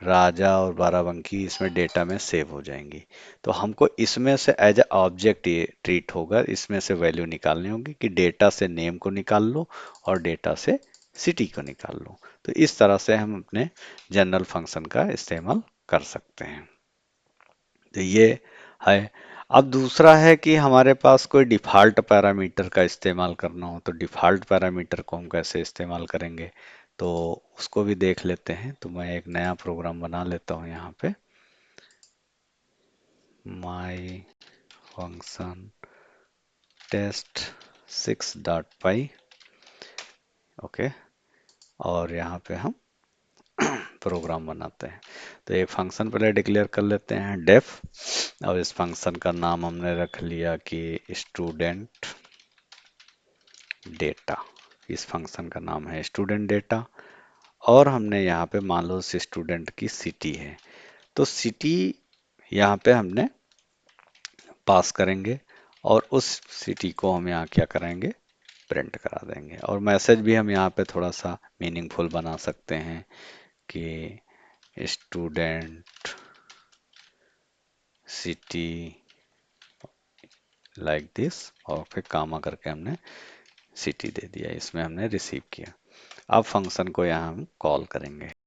Speaker 1: राजा और बाराबंकी इसमें डेटा में सेव हो जाएंगी। तो हमको इसमें से एज ए ऑब्जेक्ट ये ट्रीट होगा, इसमें से वैल्यू निकालनी होगी कि डेटा से नेम को निकाल लो और डेटा से सिटी को निकाल लो। तो इस तरह से हम अपने जनरल फंक्शन का इस्तेमाल कर सकते हैं। तो ये है। अब दूसरा है कि हमारे पास कोई डिफ़ॉल्ट पैरामीटर का इस्तेमाल करना हो, तो डिफ़ॉल्ट पैरामीटर को हम कैसे इस्तेमाल करेंगे, तो उसको भी देख लेते हैं। तो मैं एक नया प्रोग्राम बना लेता हूँ यहाँ पे, माई फंक्शन टेस्ट 6.py। ओके, और यहाँ पे हम प्रोग्राम बनाते हैं। तो एक फंक्शन पहले डिक्लेयर कर लेते हैं डेफ, और इस फंक्शन का नाम हमने रख लिया कि स्टूडेंट डेटा। इस फंक्शन का नाम है स्टूडेंट डेटा, और हमने यहाँ पे मान लो उस स्टूडेंट की सिटी है, तो सिटी यहाँ पे हमने पास करेंगे, और उस सिटी को हम यहाँ क्या करेंगे, प्रिंट करा देंगे। और मैसेज भी हम यहाँ पे थोड़ा सा मीनिंगफुल बना सकते हैं कि स्टूडेंट सिटी लाइक दिस, और फिर कामा करके हमने सिटी दे दिया, इसमें हमने रिसीव किया। अब फंक्शन को यहाँ हम कॉल करेंगे।